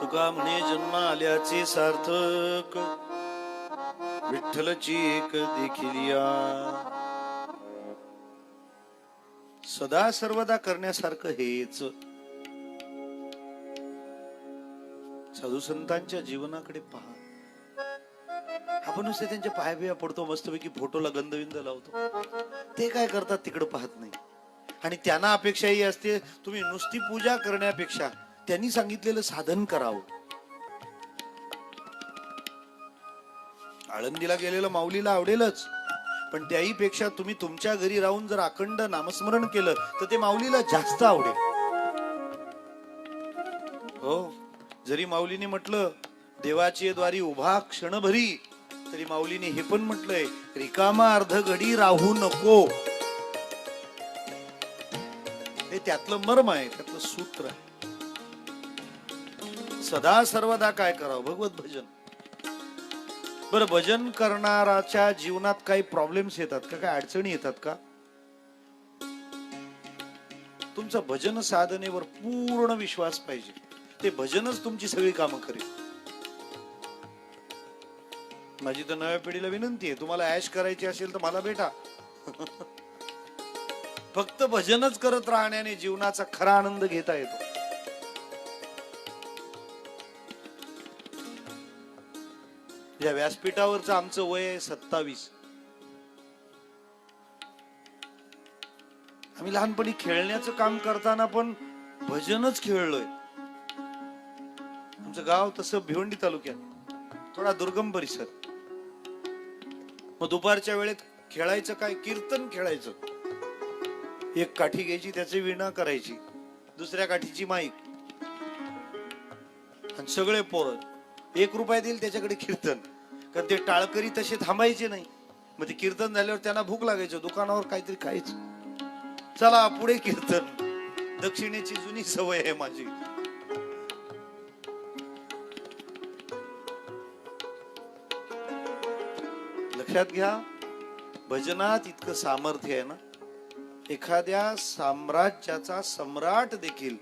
तुका म्हणे जन्म आल्याचे सार्थक, विठ्ठलची एक देखिलिया. सदा सर्वदा करण्यासारखं हेच. साधू संतांच्या जीवनाकडे पहा. आपण नुसते त्यांच्या पायाबिया पडतो, मस्तपैकी फोटोला गंधविंद लावतो. ते काय करतात तिकडे पाहत नाही. आणि त्यांना अपेक्षा ही असते, तुम्ही नुसती पूजा करण्यापेक्षा त्यांनी सांगितलेलं साधन करावं. आळंदीला गेलेलं माऊलीला आवडेलच, पण त्याही पेक्षा तुम्ही तुमच्या घरी राहून जर अखंड नामस्मरण केलं तर ते माऊलीला जास्त आवडेल. हो, जरी माऊलीने म्हटलं देवाची द्वारी उभा क्षणभरी, तरी माऊलीने हे पण म्हटलंय, रिकामा अर्ध घडी राहू नको. हे त्यातलं मर्म आहे, त्यातलं सूत्र आहे. सदा सर्वदा काय करावं? भगवत भजन. बरं, भजन करणाराच्या जीवनात काही प्रॉब्लेम्स येतात का? काही अडचणी येतात का? तुमचा भजन साधनेवर पूर्ण विश्वास पाहिजे. ते भजनच तुमची सगळी कामं करेल. माझी तर नव्या पिढीला विनंती आहे, तुम्हाला ऐश करायची असेल तर मला भेटा. फक्त भजनच करत राहण्याने जीवनाचा खरा आनंद घेता येतो. या व्यासपीठावरचं आमचं वय आहे 27. आम्ही लहानपणी खेळण्याचं काम करताना पण भजनच खेळलोय. आमचं गाव तसं भिवंडी तालुक्यात, थोडा दुर्गम परिसर. मग दुपारच्या वेळेत खेळायचं काय? कीर्तन खेळायचं. एक काठी घ्यायची, त्याची वीणा करायची, दुसऱ्या काठीची माईक, आणि सगळे पोरं 1 रुपया देईल त्याच्याकडे कीर्तन. कारण ते टाळकरी तसे थांबायचे नाही. मग ते कीर्तन झाल्यावर त्यांना भूक लागायचं, दुकानावर काहीतरी खायचं. चला पुढे कीर्तन. दक्षिणेची जुनी सवय आहे माझी. लक्षात घ्या, भजनात इतकं सामर्थ्य आहे ना, एखाद्या साम्राज्याचा सम्राट देखील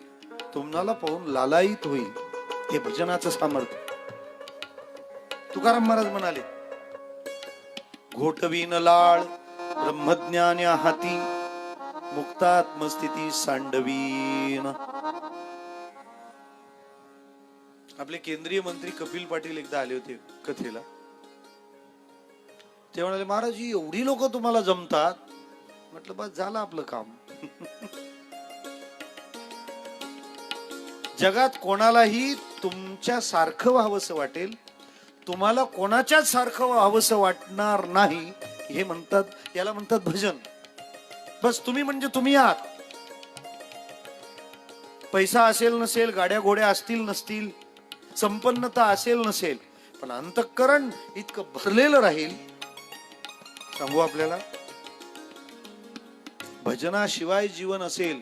तुम्हाला पाहून लालायित होईल. हे भजनाचं सामर्थ्य. तुकाराम महाराज म्हणाले, घोटवीन लाळ ब्रह्मज्ञान हाती, मुक्तात्मस्थिती सांडवीन. आपले केंद्रीय मंत्री कपिल पाटील एकदा आले होते कथेला. ते म्हणाले, महाराज एवढी लोक तुम्हाला जमतात? म्हटलं बस झालं आपलं काम. जगात कोणालाही तुमच्या सारखं व्हावंसं वाटेल, तुम्हाला कोणाच्याच सारखं व्हावंसं वाटणार नाही. हे म्हणतात, याला म्हणतात भजन. बस तुम्ही म्हणजे तुम्ही आहात. पैसा असेल नसेल, गाड्या घोड्या असतील नसतील, संपन्नता असेल नसेल, पण अंतःकरण इतकं भरलेलं राहील. सांगू आपल्याला, भजनाशिवाय जीवन असेल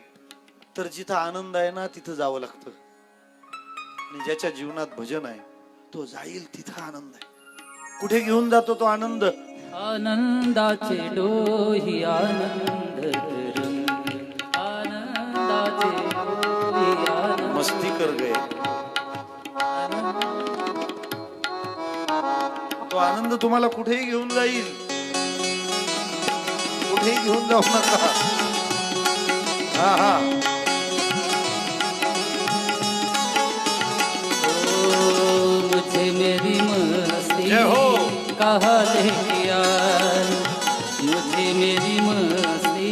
तर जिथं आनंद आहे ना तिथं जावं लागतं. आणि ज्याच्या जीवनात भजन आहे तो जाईल तिथं आनंद आहे. कुठे घेऊन जातो तो आनंद? आनंदाचे डोही आनंद तरंग, आनंदाचे डोही आनंद. मस्ती कर गए. तो आनंद तुम्हाला कुठेही घेऊन जाईल. कुठेही घेऊन जाऊ नका. हा हा, मुझे मेरी मस्ती जय हो. कहाँ लेके आई, मुझे मेरी मस्ती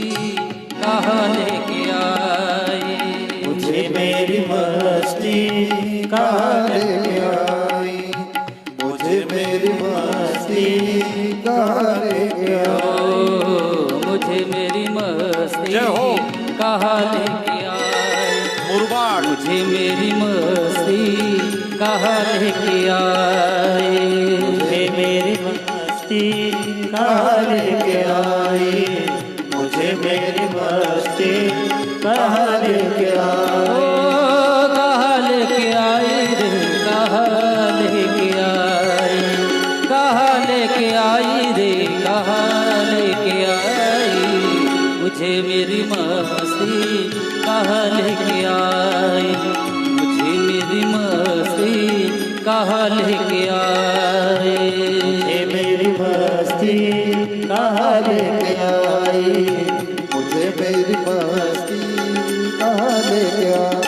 कहाँ लेके आई, मुझे मेरी मस्ती कहाँ लेके आई, मुझे मेरी मस्ती कहाँ लेके आई, मुझे मेरी मस्ती जय हो. कहाँ लेके आई, मुरबाड. मुझे मेरी मस्ती कहाँ लेके आई, मुझे मेरी मस्ती कहाँ लेके आई, मुझे मेरी मस्ती कहाँ लेके आई, कहाँ लेके आई रे, कहाँ लेके आई, कहाँ लेके आई रे, कहाँ लेके आई, मुझे मेरी मस्ती कहाँ लेके आई, मुझे मेरी मस्ती कहाँ लेके आए। मुझे मेरी मस्ती कहाँ लेके आई, मुझे मेरी मस्ती कहाँ लेके आई।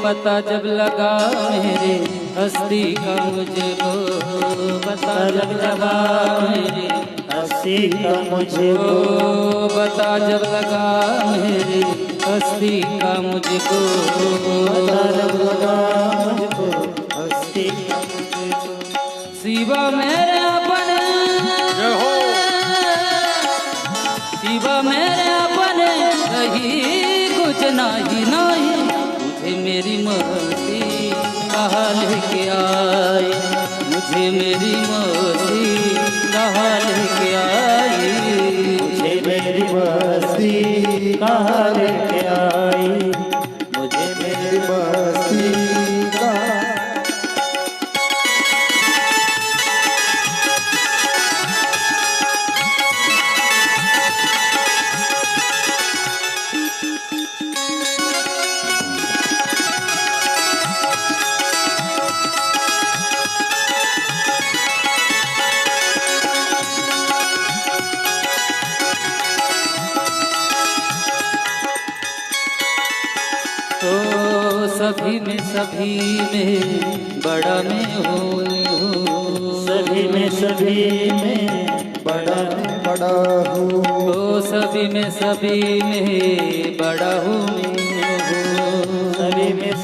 पता जब लगा मेरे हस्ती का मुझको, पता जब लगा मेरे हंसी का मुझको, पता जब लगा मेरे हस्ती का मुझको, पता जब लगा मुझको हंसी का मुझको। शिवा मेरे अपने, शिवा मेरे अपने कहीं कुछ नहीं नहीं, मुझे मेरी मस्ती कहाँ लेके आई, मुझे मेरी मस्ती कहाँ लेके आई, मुझे मेरी मस्ती कहाँ लेके आई, मुझे मेरी मस्ती कहाँ। तो सभी में बड़ा मैं हूँ, सभी में बड़ा बड़ा हूँ, तो सभी में बड़ा हूँ सभी में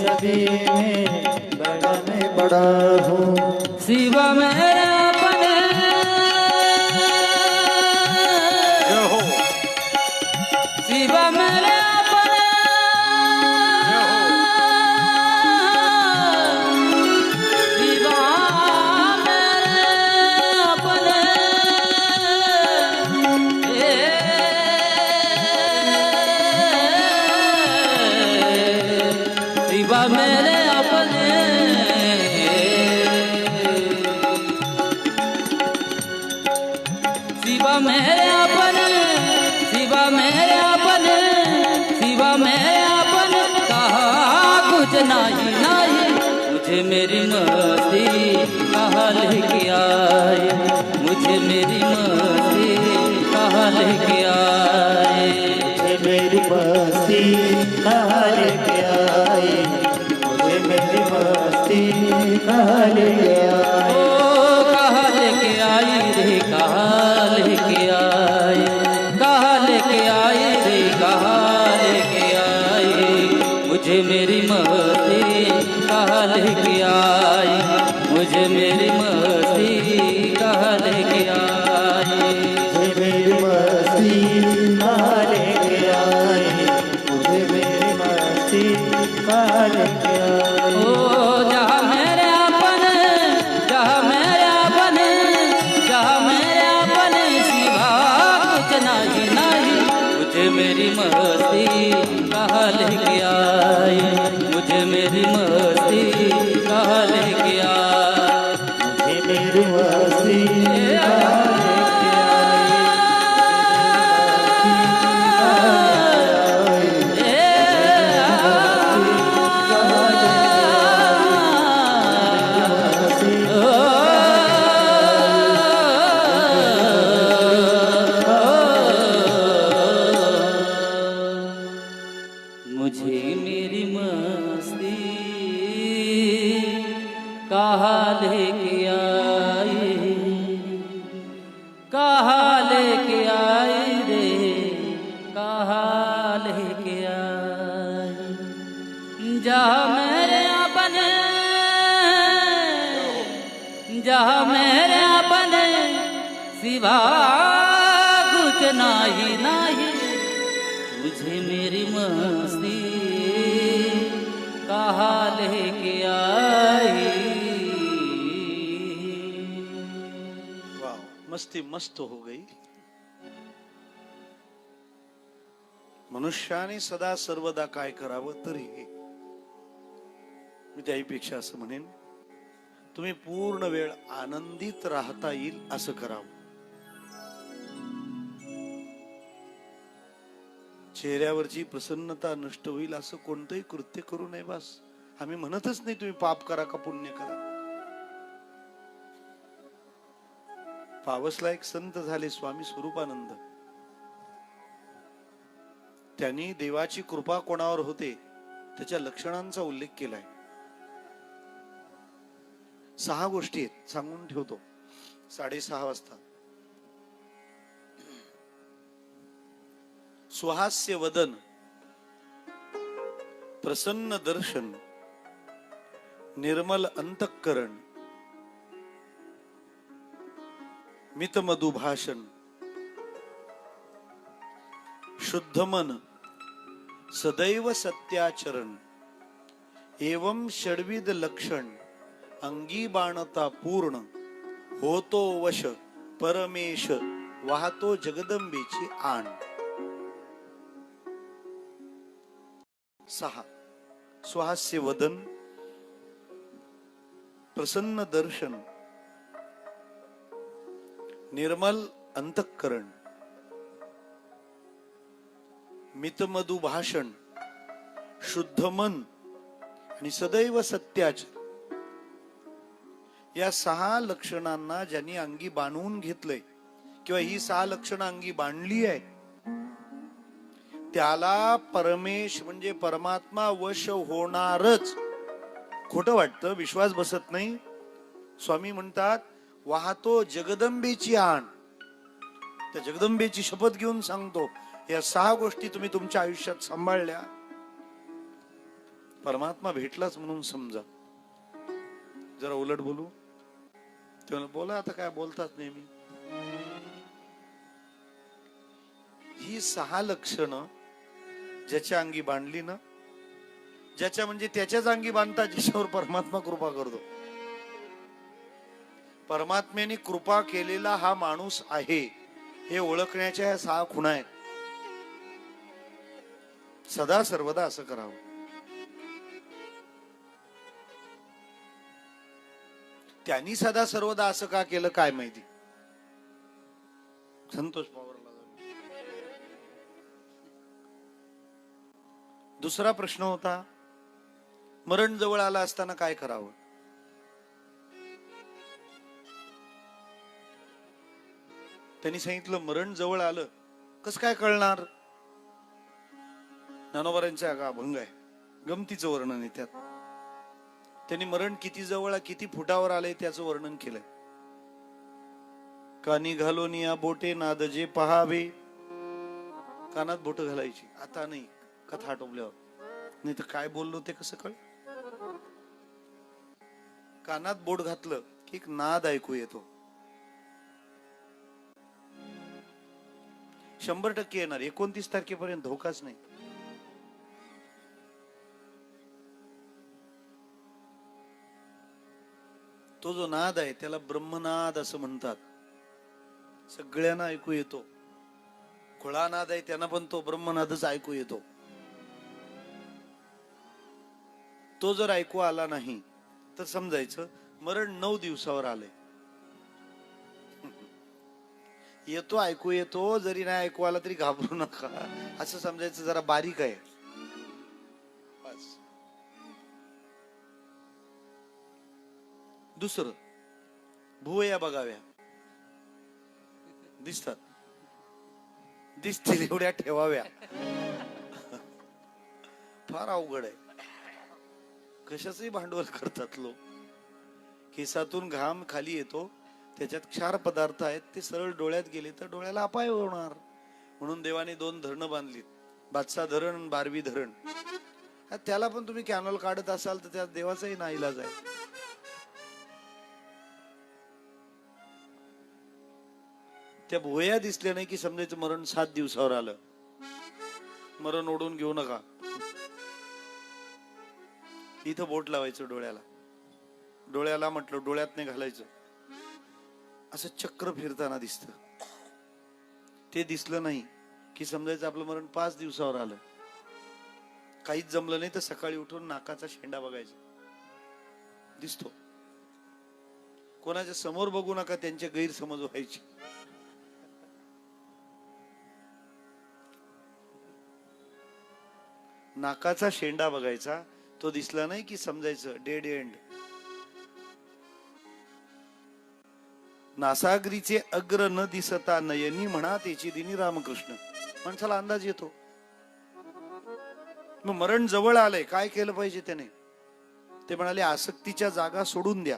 बड़ा मैं बड़ा हूँ। शिवा मेरे अपने, शिवा मेरे अपने, शिवा मेरे अपने, शिवा मेरे अपने, शिवा मेरे अपने, शिवा मेरे अपने, शिवा मेरे अपने, कहाँ कुछ नहीं नहीं, मुझे मेरी मस्ती कहाँ लेके आए, मुझे मेरी मस्ती कहाँ लेके आए, मुझे मेरी मस्ती कहाँ लेके आई, मुझे मेरी मस्ती कहाँ लेके आई। ओ कहाँ लेके आई रे, कहाँ लेके आई, कहाँ लेके आई रे, कहाँ लेके आई, मुझे मेरी मस्ती कहाँ लेके आई, मुझे मेरी मस्ती कहाँ लेके आई। मुझे मेरी मस्ती कहाँ लेके आई, मुझे मेरी मस्ती कहाँ लेके आई। ओ जहाँ मेरे अपने, जहाँ मेरे अपने, जहाँ मेरे अपने, सिवा कुछ नहीं नहीं, मुझे मेरी मस्ती कहाँ लेके आई, मुझे मेरी मस्ती कहाँ लेके आई, मुझे मेरी मस्ती कहाँ लेके मुझे मेरी मस्ती कहाँ लेके आई, कहाँ लेके आई रे, कहाँ लेके आई, जहाँ मेरे अपने, जहाँ मेरे अपने, सिवा कुछ नहीं नहीं, मुझे मेरी मस्ती कहाँ लेके आई। मस्ती मस्त हो गई. मनुष्याने सदा सर्वदा काय करावं तरी मी त्याहीपेक्षा असं म्हणेन, तुम्ही पूर्ण वेळ आनंदित राहता येईल असं करावं. चेहऱ्यावरची प्रसन्नता नष्ट होईल असं कोणतंही कृत्य करू नये. बस आम्ही म्हणतच नाही तुम्ही पाप करा का पुण्य करा. पावसला एक संत झाले स्वामी स्वरूपानंद. त्यांनी देवाची कृपा कोणावर होते त्याच्या लक्षणांचा उल्लेख केलाय. 6 गोष्टी आहेत, सांगून ठेवतो. 6:30 वाजता. सुहास्य वदन, प्रसन्न दर्शन, निर्मल अंतःकरण, मितमधु भाषण, शुद्ध मन, सदैव सत्याचरण, एवं षड्विध लक्षण, अंगी बाणता पूर्ण, होतो वश परमेश, वाहतो जगदंबेची आण. 6 सुहास्य वदन, प्रसन्न दर्शन, निर्मल अंतःकरण, मितमधु भाषण, शुद्ध मन आणि सदैव सत्याचरण. या 6 लक्षणांना ज्यांनी अंगी बांधून घेतलंय किंवा ही 6 लक्षणं अंगी बांधली आहे त्याला परमेश म्हणजे परमात्मा वश होणारच. खोटं वाटतं, विश्वास बसत नाही. स्वामी म्हणतात वाहतो जगदंबेची आण. त्या जगदंबेची शपथ घेऊन सांगतो, या 6 गोष्टी तुम्ही तुमच्या आयुष्यात सांभाळल्या, परमात्मा भेटलाच म्हणून समजा. जरा उलट बोलू तेव्हा बोला, आता काय बोलतात नेहमी. ही 6 लक्षणं ज्याच्या अंगी बांधली ना, ज्याच्या म्हणजे त्याच्याच अंगी बांधतात ज्याच्यावर परमात्मा कृपा करतो. परमात्म्याने कृपा केलेला हा माणूस आहे हे ओळखण्याच्या 6 खुणा आहेत. सदा सर्वदा असं करावं. त्यांनी सदा सर्वदा असं का केलं काय माहिती. संतोष पवारला. दुसरा प्रश्न होता, मरण जवळ आला असताना काय करावं. त्यांनी सांगितलं मरण जवळ आलं कसं काय कळणार. ज्ञानोबांचा का अभंग आहे, गमतीचं वर्णन आहे त्यात. त्यांनी मरण किती जवळ किती फुटावर आलंय त्याचं वर्णन केलंय. कानी घालून या बोटे नाद जे पहावे. कानात बोट घालायची, आता नाही, कथा आटोपल्यावर. नाही तर काय बोललो ते कसं कळ. कानात बोट घातलं की एक नाद ऐकू येतो. 100% येणार. 29 तारखेपर्यंत धोकाच नाही. तो जो नाद आहे त्याला ब्रह्मनाद असं म्हणतात. सगळ्यांना ऐकू येतो. खुळानाद आहे त्यांना पण तो ब्रह्मनादच ऐकू येतो. तो जर ऐकू आला नाही तर समजायचं मरण 9 दिवसावर आलंय. येतो, ऐकू येतो, जरी नाही ऐकू आला तरी घाबरू नका असं समजायचं. जरा बारीक आहे. दुसरं, भुवया बघाव्या. दिसतात, दिसतील एवढ्या ठेवाव्या. फार अवघड आहे. कशाचंही भांडवल करतात लोक. केसातून घाम खाली येतो, त्याच्यात क्षार पदार्थ आहेत, ते सरळ डोळ्यात गेले तर डोळ्याला अपाय होणार. म्हणून देवाने 2 धरणं बांधलीत, बादशा धरण आणि बारवी धरण. त्याला पण तुम्ही कॅनॉल काढत असाल तर त्यात देवाचाही नाईलाज आहे. त्या भुवया दिसल्या नाही की समजायचं मरण 7 दिवसावर आलं. मरण ओढून घेऊ नका. इथं बोट लावायचं डोळ्याला. डोळ्याला म्हटलं, डोळ्यात नाही घालायचं. असं चक्र फिरताना दिसतं. ते दिसलं नाही की समजायचं आपलं मरण 5 दिवसावर आलं. काहीच जमलं नाही तर सकाळी उठून नाकाचा शेंडा बघायचा, दिसतो. कोणाच्या समोर बघू नका, त्यांचे गैरसमज व्हायचे. नाकाचा शेंडा बघायचा, तो दिसला नाही की समजायचं डेड एंड. नासागरीचे अग्र न दिसता नयनी म्हणा त्याची दिनी रामकृष्ण. माणसाला अंदाज येतो. मग मरण जवळ आलंय, काय केलं पाहिजे त्याने? ते म्हणाले आसक्तीच्या जागा सोडून द्या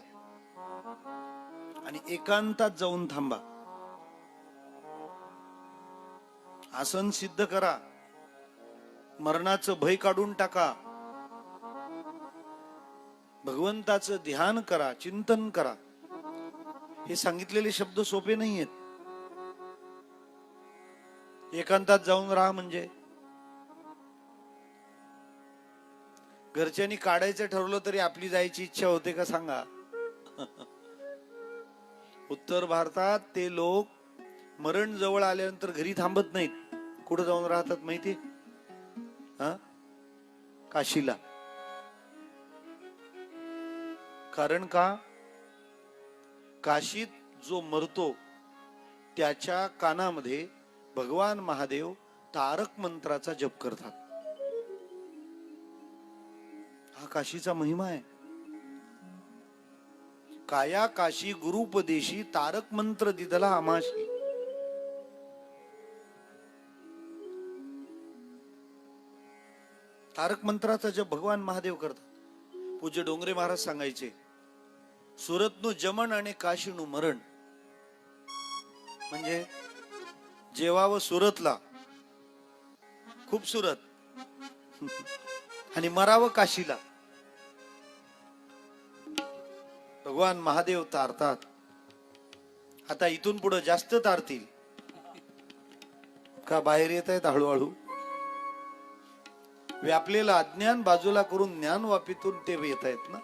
आणि एकांतात जाऊन थांबा. आसन सिद्ध करा, मरणाचं भय काढून टाका, भगवंताचं ध्यान करा, चिंतन करा. हे सांगितलेले शब्द सोपे नाहीयेत. एकांतात जाऊन राहा म्हणजे घरच्यांनी काढायचं ठरवलं तरी आपली जायची इच्छा होते का सांगा? उत्तर भारतात ते लोक मरण जवळ आल्यानंतर घरी थांबत नाहीत. कुठं जाऊन राहतात माहिती? काशीला. कारण का? काशीत जो मरतो त्याच्या कानामध्ये भगवान महादेव तारक मंत्राचा जप करतात. हा काशीचा महिमा आहे. काया काशी गुरुपदेशी तारक मंत्र दिदला आमाशी. तारक मंत्राचा जप भगवान महादेव करतात. पूज्य डोंगरे महाराज सांगायचे, सुरतनु जमन आणि काशीनु मरण. म्हणजे जेवावं सुरतला, खूप सुरत, आणि मरावं काशीला. भगवान महादेव तारतात. आता इथून पुढे जास्त तारतील का? बाहेर येत आहेत हळूहळू. व्यापलेलं अज्ञान बाजूला करून ज्ञान वापीतून ते येत आहेत ना.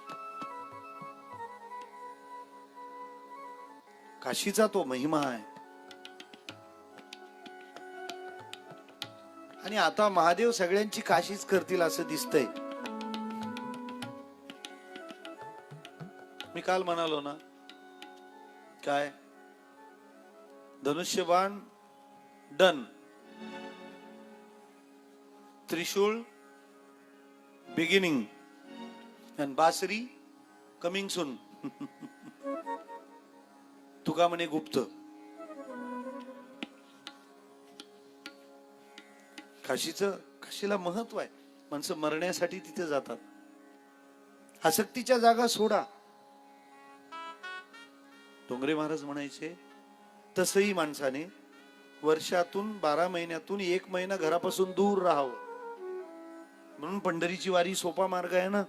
काशीचा तो महिमा आहे. आणि आता महादेव सगळ्यांची काशीच करतील असं दिसतंय. मी काल म्हणालो ना, काय धनुष्यबाण डन, त्रिशूळ बिगिनिंग and बासरी कमिंग सून. तुका म्हणे गुप्त. काशीला महत्व आहे. माणसं मरण्यासाठी तिथे जातात. आसक्तीच्या जागा सोडा. डोंगरे महाराज म्हणायचे, तसही माणसाने वर्षातून 12 महिन्यातून 1 महिना घरापासून दूर राहावं. म्हणून पंढरीची वारी सोपा मार्ग आहे ना.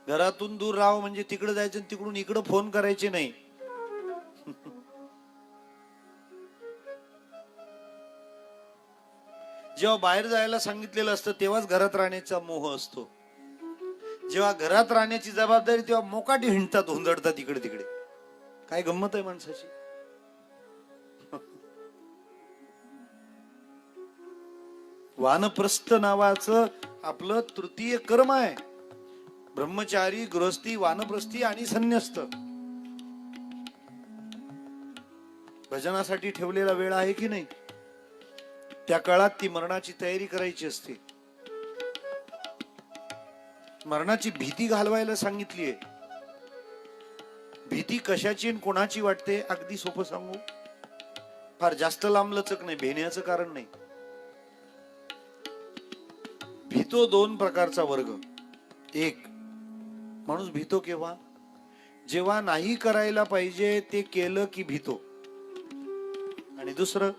घरातून दूर राहावं म्हणजे तिकडे जायचं आणि तिकडून इकडे फोन करायचे नाही. जेव्हा बाहेर जायला सांगितलेलं असतं तेव्हाच घरात राहण्याचा मोह असतो. जेव्हा घरात राहण्याची जबाबदारी तेव्हा मोकाटी हिंडतात, हुंदडतात इकडे तिकडे. काय गंमत आहे माणसाची. वानप्रस्थ नावाचं आपलं तृतीय कर्म आहे. ब्रह्मचारी, गृहस्थी, वानप्रस्थी आणि संन्यस्त. भजनासाठी ठेवलेला वेळ आहे की नाही? त्या काळात ती मरणाची तयारी करायची असते. मरणाची भीती घालवायला सांगितलीये. भीती कशाची आणि कोणाची वाटते? अगदी सोपं सांगू, फार जास्त लांबलचक नाही, भेण्याचं कारण नाही. भीतो 2 प्रकारचा वर्ग. एक, माणूस भीतो केव्हा? जेव्हा नाही करायला पाहिजे ते केलं की भीतो. आणि दुसरं,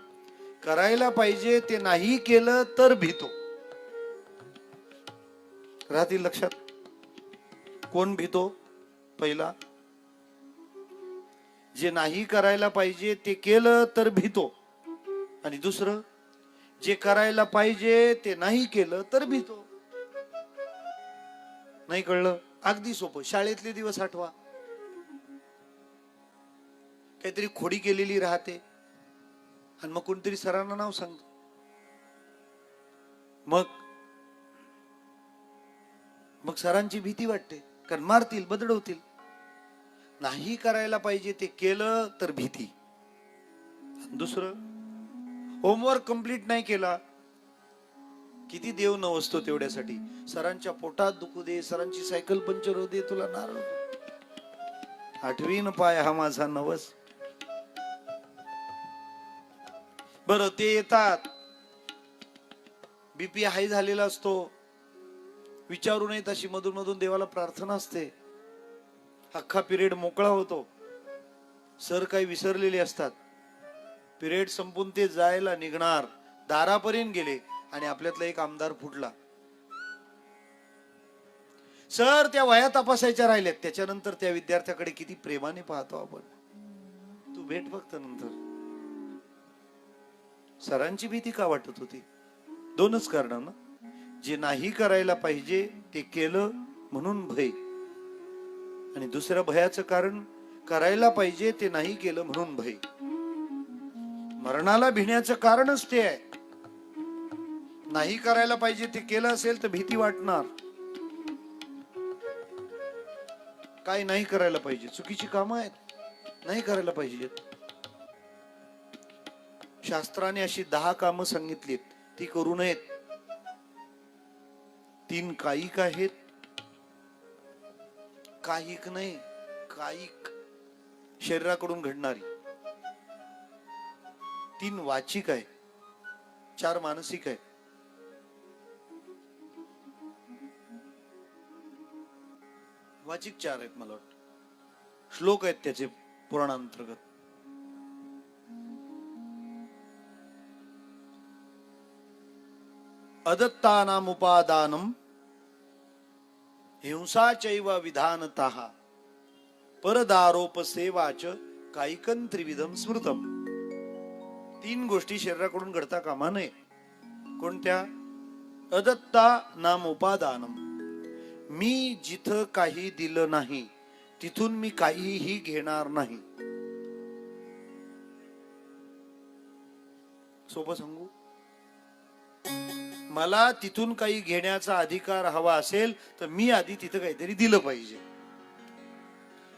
करायला पाहिजे ते नाही केलं तर भीतो. राहतील लक्षात? कोण भीतो? पहिला, जे नाही करायला पाहिजे ते केलं तर भीतो. आणि दुसरं, जे करायला पाहिजे ते नाही केलं तर भीतो. नाही कळलं? अगदी सोपं. शाळेतले दिवस आठवा. काहीतरी खोडी केलेली राहते आणि मग कोणतरी सरांना नाव सांगत. मग सरांची भीती वाटते, कारण मारतील, बदडवतील. नाही करायला पाहिजे ते केलं तर भीती. दुसरं, होमवर्क कंप्लीट नाही केला, किती देव नवसतो तेवढ्यासाठी. सरांच्या पोटात दुखू दे, सरांची सायकल पंक्चर होऊ दे, तुला नारळ आठवीन पाय हा माझा नवस. बरं, ते येतात, बीपी हाय झालेला असतो, विचारू नयेत अशी मधून मधून देवाला प्रार्थना असते. अख्खा पिरियड मोकळा होतो, सर काही विसरलेले असतात. पिरियड संपून ते जायला निघणार, दारापर्यंत गेले आणि आपल्यातला एक आमदार फुटला. सर त्या वह्या तपासायच्या राहिल्यात. त्याच्यानंतर त्या विद्यार्थ्याकडे किती प्रेमाने पाहतो आपण. तू भेट फक्त नंतर. सरांची भीती का वाटत होती? दोनच कारण ना. जे नाही करायला पाहिजे ते केलं म्हणून भय, आणि दुसऱ्या भयाचं कारण करायला पाहिजे ते नाही केलं म्हणून भय. मरणाला भिण्याचं कारणच ते आहे. नाही करायला पाहिजे ते केलं असेल तर भीती वाटणार. काय नाही करायला पाहिजे, चुकीची कामं आहेत, नाही करायला पाहिजे. शास्त्राने अशी 10 कामं सांगितलीत, ती करू नयेत. 3 कायिक आहेत. कायिक नाही, कायिक शरीराकडून घडणारी. 3 वाचिक आहे, 4 मानसिक आहे. वाचिक 4 आहेत मला वाटतं. श्लोक आहेत त्याचे पुराणांतर्गत. अदत्तानामुपादानम हिंसा चैव विधानतः परदारोपसेवाच कायिकं त्रिविधम स्मृतम. 3 गोष्टी शरीराकडून घडता कामा नये. कोणत्या? अदत्ता नाम उपादानम, मी जिथं काही दिलं नाही तिथून मी काहीही घेणार नाही. सोपं सांगू? मला तिथून काही घेण्याचा अधिकार हवा असेल तर मी आधी तिथं काहीतरी दिलं पाहिजे.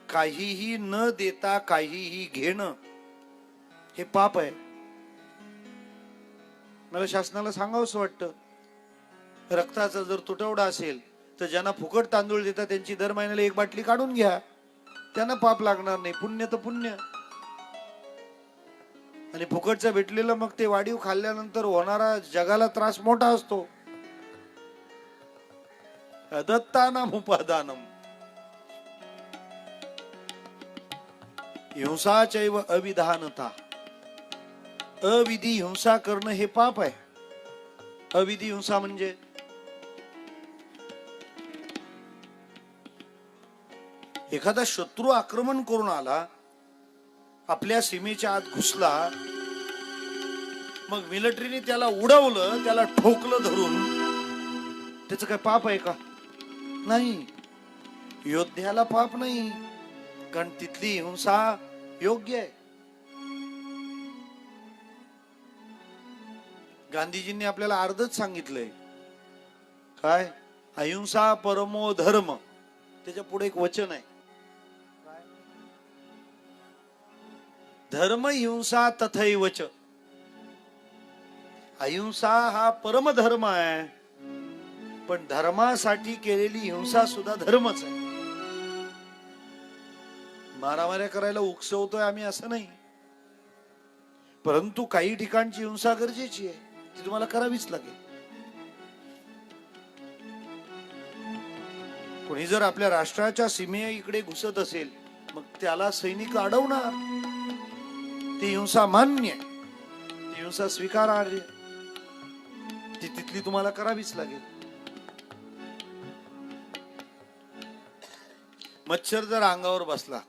काहीही न देता काहीही घेणं हे पाप आहे. मला शासनाला सांगावंसं वाटतं, रक्ताचा जर तुटवडा असेल तर ज्यांना फुकट तांदूळ देतात त्यांची दर महिन्याला 1 बाटली काढून घ्या. त्यांना पाप लागणार नाही, पुण्य तर पुण्य. आणि फुकटचं भेटलेलं मग ते वाढीव खाल्ल्यानंतर होणारा जगाला त्रास मोठा असतो. अदत्तानाम उपादानम हिंसा चैव अविधानता. अविधी हिंसा करणं हे पाप आहे. अविधी हिंसा म्हणजे एखादा शत्रू आक्रमण करून आला, आपल्या सीमेच्या आत घुसला, मग मिलिटरीने त्याला उडवलं, त्याला ठोकलं धरून, त्याचं काय पाप आहे का? नाही. योद्ध्याला पाप नाही, कारण तिथली हिंसा योग्य आहे. गांधीजींनी आपल्याला अर्धच सांगितलंय. काय? अहिंसा परमो धर्म. त्याच्या पुढे एक वचन आहे, धर्म हिंसा तथैवच. अहिंसा हा परमधर्म आहे, पण धर्मासाठी केलेली हिंसा सुद्धा धर्मच आहे. मारामाऱ्या करायला उकसवतोय आम्ही असं नाही, परंतु काही ठिकाणची हिंसा गरजेची आहे, ती तुम्हाला करावीच लागेल. कोणी जर आपल्या राष्ट्राच्या सीमे इकडे घुसत असेल, मग त्याला सैनिक अडवणार. ती हिंसा मान्य आहे, ती हिंसा स्वीकारार्ह, ती तिथली तुम्हाला करावीच लागेल. मच्छर जर अंगावर बसला,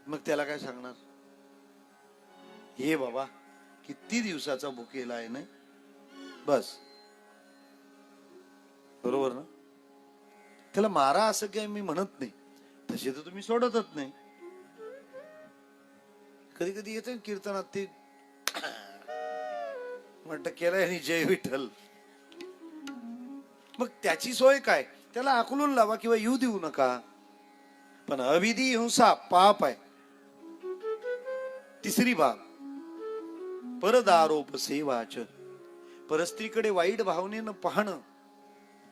मग त्याला काय सांगणार? हे बाबा किती दिवसाचा भुकेला आहे, नाही बस. बरोबर ना? त्याला मारा असं काय मी म्हणत नाही, तसे तर तुम्ही सोडतच नाही. कधी कधी येतं कीर्तनात ते म्हणत केलंय आणि जय विठ्ठल. मग त्याची सोय काय? त्याला आकलून लावा किंवा येऊ देऊ नका. पण अविधी हिंसा पाप आहे. तिसरी बाब परदारोप सेवाच, परस्त्रीकडे वाईट भावनेनं पाहणं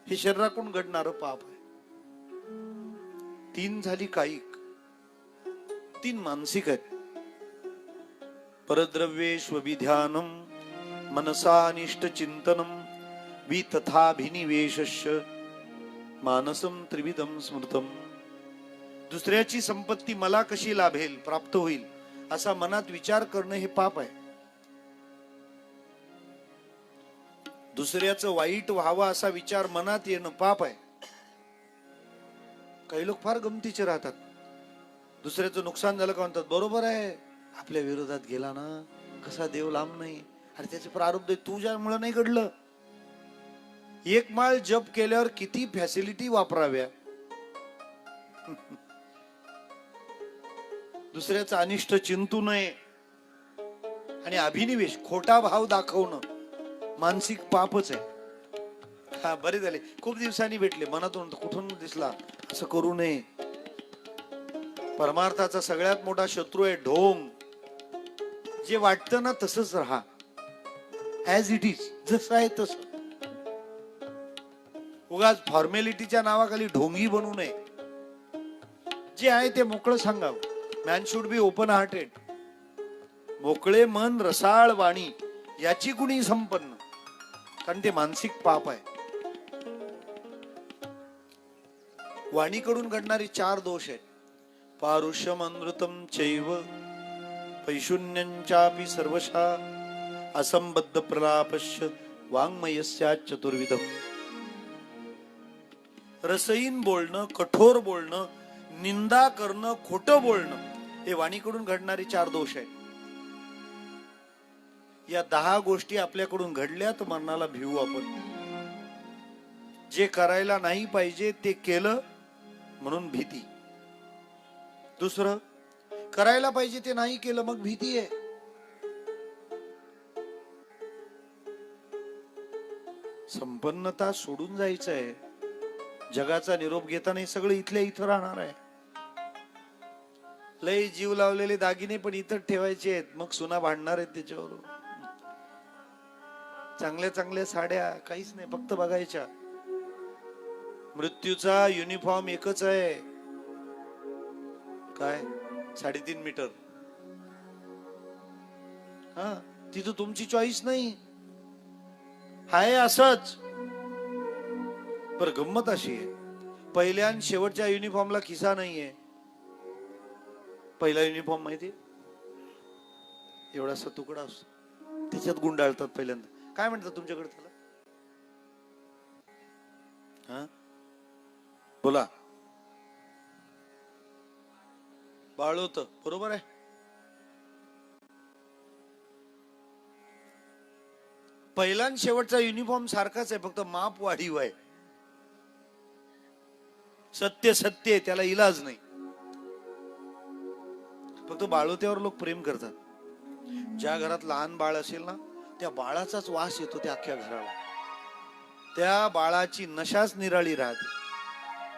हे शरीराकडून घडणारं पाप आहे. 3 झाली कायिक, 3 मानसिक आहेत. परद्रव्येष्वभिध्यानम मनसानिष्ट चिंतनम वितथाभिनिवेशस्य मानसम त्रिविधम स्मृतम. दुसऱ्याची संपत्ती मला कशी लाभेल, प्राप्त होईल असा मनात विचार करणं हे पाप आहे. दुसऱ्याचं वाईट व्हावं असा विचार मनात येणं पाप आहे. काही लोक फार गमतीचे राहतात. दुसऱ्याचं नुकसान झालं का म्हणतात बरोबर आहे, आपल्या विरोधात गेला ना, कसा देव लांब नाही, अरे त्याचे प्रारब्ध तुझ्यामुळे नाही घडलं. एक माळ जप केल्यावर किती फॅसिलिटी वापराव्या. दुसऱ्याचं अनिष्ट चिंतू नये. आणि अभिनिवेश, खोटा भाव दाखवणं मानसिक पापच आहे. हा बरे झाले, खूप दिवसांनी भेटले, मनातून कुठून दिसला, असं करू नये. परमार्थाचा सगळ्यात मोठा शत्रू आहे ढोंग. जे वाटतं ना तसंच राहा, ऍज इट इज, जसं आहे तसं. उगाच फॉर्मॅलिटीच्या नावाखाली ढोंगी बनू नये. जे आहे ते मोकळं सांगावं. Man should be open hearted. मोकळे मन, रसाळ वाणी याची गुणी संपन्न, कारण ते मानसिक पाप आहे. वाणीकडून घडणारी 4 दोष आहेत. पारुष्यम अनृतम चैव पैशून्यंचापि सर्वशा असंबद्ध प्रलापश्य वाङ्मयस्या चतुर्विधम. रसहीन बोलणं, कठोर बोलणं, निंदा करणं, खोटं बोलणं हे वाणीकडून घडणारे 4 दोष आहेत. या 10 गोष्टी आपल्याकडून घडल्या तर मरणाला भिवू आपण. जे करायला नाही पाहिजे ते केलं म्हणून भीती. दुसरं, करायला पाहिजे ते नाही केलं मग भीती आहे. संपन्नता सोडून जायचं आहे. जगाचा निरोप घेताना सगळं इथल्या इथं राहणार आहे. लय जीव लावलेले दागिने पण इथं ठेवायचे आहेत, मग सुना भांडणार आहेत त्याच्यावर. चांगल्या चांगल्या साड्या काहीच नाही, फक्त बघायच्या. मृत्यूचा युनिफॉर्म एकच आहे, काय 3.5 मीटर. हा, तिथं तुमची चॉईस नाही, हाय असंच. पर गंमत अशी आहे, पहिल्या आणि शेवटच्या युनिफॉर्मला खिसा नाहीये. पहिला युनिफॉर्म माहिती एवढासा तुकडा असतो, त्याच्यात गुंडाळतात पहिल्यांदा. काय म्हणतात तुमच्याकडे त्याला? हा बोला. बाळवत, बरोबर आहे. पहिला आणि शेवटचा युनिफॉर्म सारखाच आहे, फक्त माप वाढीव आहे. सत्य सत्य आहे, त्याला इलाज नाही. फक्त बाळवत्यावर लोक प्रेम करतात. ज्या घरात लहान बाळ असेल ना, त्या बाळाचाच वास येतो त्या अख्ख्या घराला. त्या बाळाची नशाच निराळी राहते.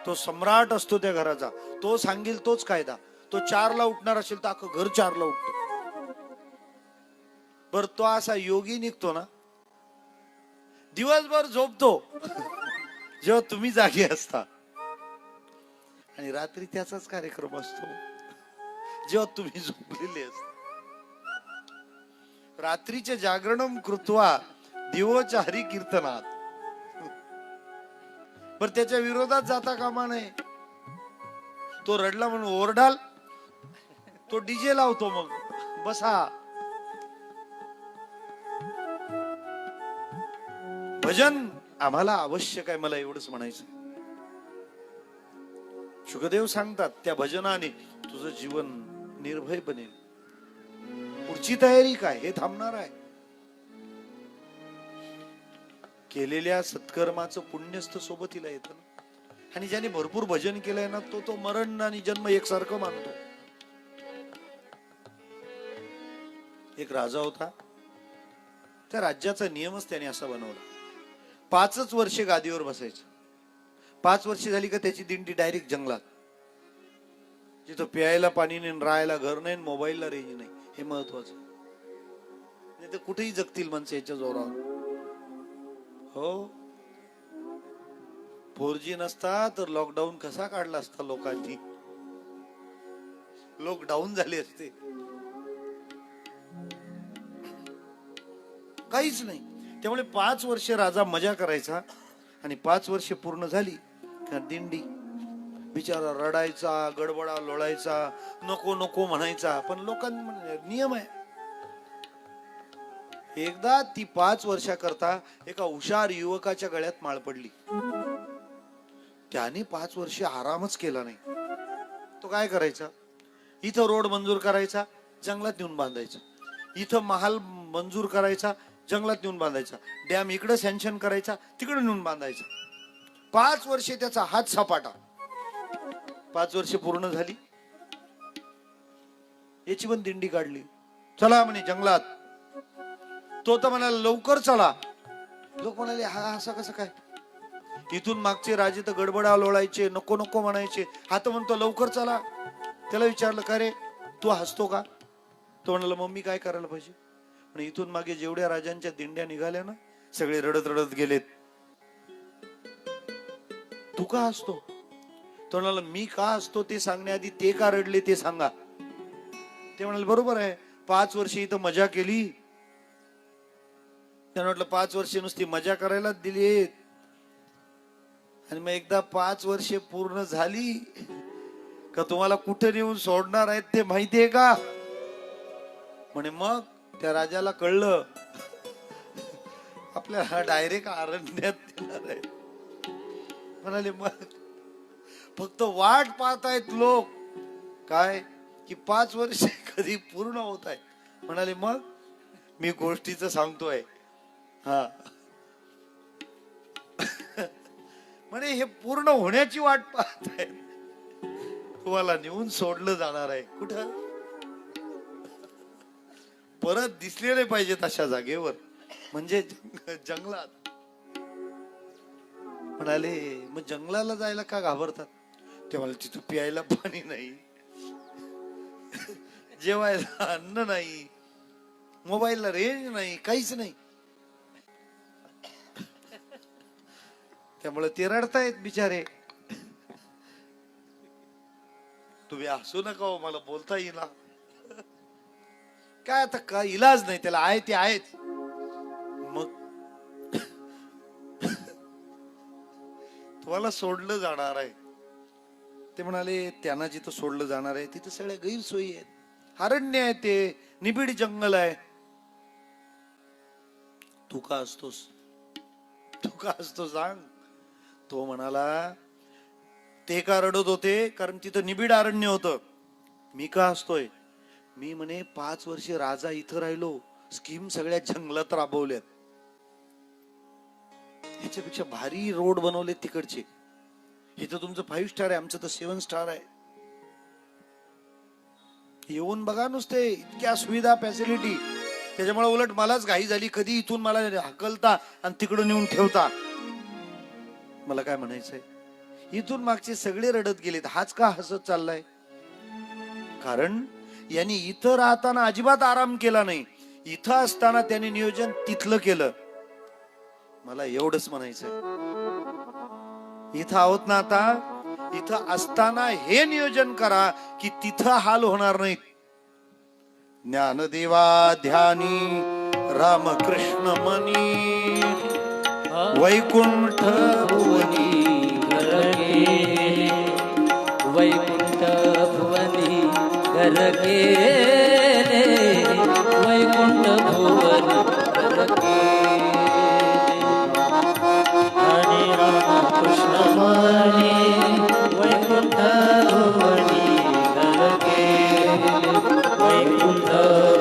तो सम्राट असतो त्या घराचा, तो सांगेल तोच कायदा. तो 4ला उठणार असेल तर अख्खं घर 4ला उठतो. बर तो असा योगी निघतो ना, दिवसभर झोपतो जेव्हा तुम्ही जागी असता, आणि रात्री त्याचाच कार्यक्रम असतो जेव्हा तुम्ही झोपलेले असता. रात्रीचे जागरणम कृत्वा दिवोच्या हरी कीर्तनात. बर त्याच्या विरोधात जाता कामा नये. तो रडला म्हणून ओरडाल, तो डीजे लावतो, मग बसा. भजन आम्हाला आवश्यक आहे, मला एवढंच म्हणायचं. शुकदेव सांगतात त्या भजनाने तुझं जीवन निर्भय बनेल. पुढची तयारी काय, हे थांबणार आहे. केलेल्या सत्कर्माचं पुण्यस्थ सोबतीला येतं. आणि ज्याने भरपूर भजन केलंय ना, तो मरण आणि जन्म एकसारखं मानतो. एक राजा होता. त्या राज्याचा नियमच त्याने असा बनवला, 5च वर्षे गादीवर बसायचं. 5 वर्षे झाली का त्याची दिंडी डायरेक्ट जंगलात, जिथं प्यायला पाणी नाही, राहायला घर नाही, मोबाईलला रेंज नाही. हे महत्वाचं. नाही तर कुठेही जगतील माणसं याच्या जोरावर. हो, 4G नसता तर लॉकडाऊन कसा काढला असता लोकांनी. लोक डाऊन झाले असते. काहीच नाही. त्यामुळे 5 वर्ष राजा मजा करायचा आणि 5 वर्ष पूर्ण झाली का दिंडी बिचारा रडायचा, गडबडा लोळायचा, नको नको म्हणायचा. पण लोकांना नियम आहे. एकदा ती 5 वर्षाकरता एका हुशार युवकाच्या गळ्यात माळ पडली. त्याने 5 वर्ष आरामच केला नाही. तो काय करायचा, इथं रोड मंजूर करायचा, जंगलात नेऊन बांधायचा. इथं महाल मंजूर करायचा, जंगलात नेऊन बांधायचा. डॅम इकडे सँक्शन करायचा, तिकडे नेऊन बांधायचा. 5 वर्षे त्याचा हात सपाटा. 5 वर्षे पूर्ण झाली, याची पण दिंडी काढली. चला म्हणे जंगलात. तो तर म्हणाला लवकर चला. लोक म्हणाले हा असं कसं काय. इथून मागचे राजे तर गडबडा लोळायचे, नको नको म्हणायचे. हा तर म्हणतो लवकर चला. त्याला विचारलं का रे तू हसतो का. तो म्हणाला मग मी काय करायला पाहिजे. आणि इथून मागे जेवढ्या राजांच्या दिंड्या निघाल्या ना, सगळे रडत रडत गेलेत. तू का हसतो. तो म्हणाला मी का हसतो ते सांगण्याआधी ते का रडले ते सांगा. ते म्हणाले बरोबर आहे, 5 वर्ष इथं मजा केली. त्यानं म्हटलं 5 वर्षे नुसती मजा करायलाच दिली, आणि मग एकदा 5 वर्षे पूर्ण झाली का तुम्हाला कुठे नेऊन सोडणार आहेत ते माहितीये का. म्हणे मग त्या राजाला कळलं आपल्याला डायरेक्ट अरण्यात देणार आहे. म्हणाले मग फक्त वाट पाहतायत लोक काय की 5 वर्ष कधी पूर्ण होत आहे. म्हणाले मग मी गोष्टीचं सांगतोय. हा म्हणे हे पूर्ण होण्याची वाट पाहताय. तुम्हाला नेऊन सोडलं जाणार आहे. कुठं परत दिसले नाही पाहिजेत अशा जागेवर, म्हणजे जंगलात. म्हणाले मग जंगलाला जायला का घाबरतात. ते म्हणाले तिथं प्यायला पाणी नाही, जेवायला अन्न नाही, मोबाईलला रेंज नाही, काहीच नाही. त्यामुळे ते रडतायत बिचारे. तुम्ही हसू नका हो, मला बोलता येईना. काय आता काय इलाज नाही त्याला, आहे ते आहेच. मग तुम्हाला सोडलं जाणार आहे. ते म्हणाले त्यांना जिथं सोडलं जाणार आहे तिथं सगळ्या गैरसोयी आहेत. अरण्य आहे, ते निबिड जंगल आहे. तू का असतोस, तू का असतो सांग. तो म्हणाला ते का रडत होते कारण तिथं निबिड अरण्य होतं. मी का असतोय. मी म्हणे 5 वर्ष राजा इथं राहिलो, स्कीम सगळ्या जंगलात राबवल्यात. ह्याच्यापेक्षा भारी रोड बनवले तिकडचे. इथं तुमचं 5 स्टार आहे, आमचं तर 7 स्टार आहे. येऊन बघा नुसते इतक्या सुविधा फॅसिलिटी. त्याच्यामुळे उलट मलाच घाई झाली, कधी इथून मला हकलता आणि तिकडून नेऊन ठेवता. मला काय म्हणायचंय, इथून मागचे सगळे रडत गेलेत, हाच का हसत चाललाय. कारण यांनी इथं राहताना अजिबात आराम केला नाही, इथं असताना त्यांनी नियोजन तिथलं केलं. मला एवढंच म्हणायचंय, इथं आहोत ना आता, इथं असताना हे नियोजन करा की तिथं हाल होणार नाहीत. ज्ञानदेवा ध्यानी रामकृष्ण मनी वैकुंठ भुवनी घर गेले, वैकुंठ भुवनी घर गेले, वैकुंठ भुवनी घर गेले. हरे राम कृष्ण मनी वैकुंठ भुवनी घर गेले, वैकुंठ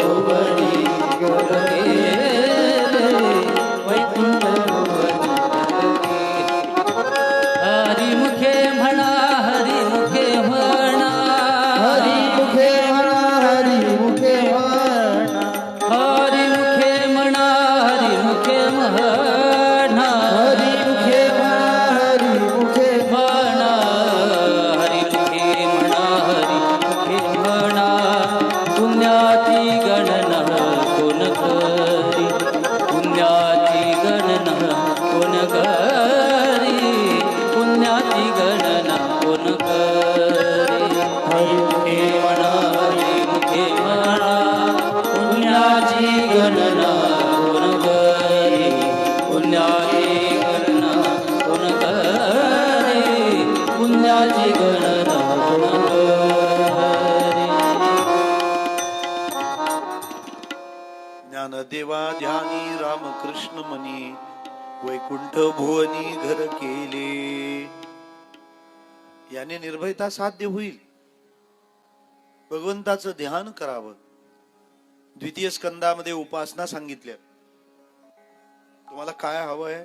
भुवनी घर गेले, वैकुंठ भुवनी घर गेले. हरी मुखे म्हणा, हरी मुखे म्हणा, हरी मुखे म्हणा, हरी देवा ध्यानी रामकृष्ण मनी वैकुंठ भुवनी घर केले. याने निर्भयता साध्य होईल. भगवंताचं ध्यान करावं. द्वितीय स्कंदामध्ये उपासना सांगितल्या. तुम्हाला काय हवंय?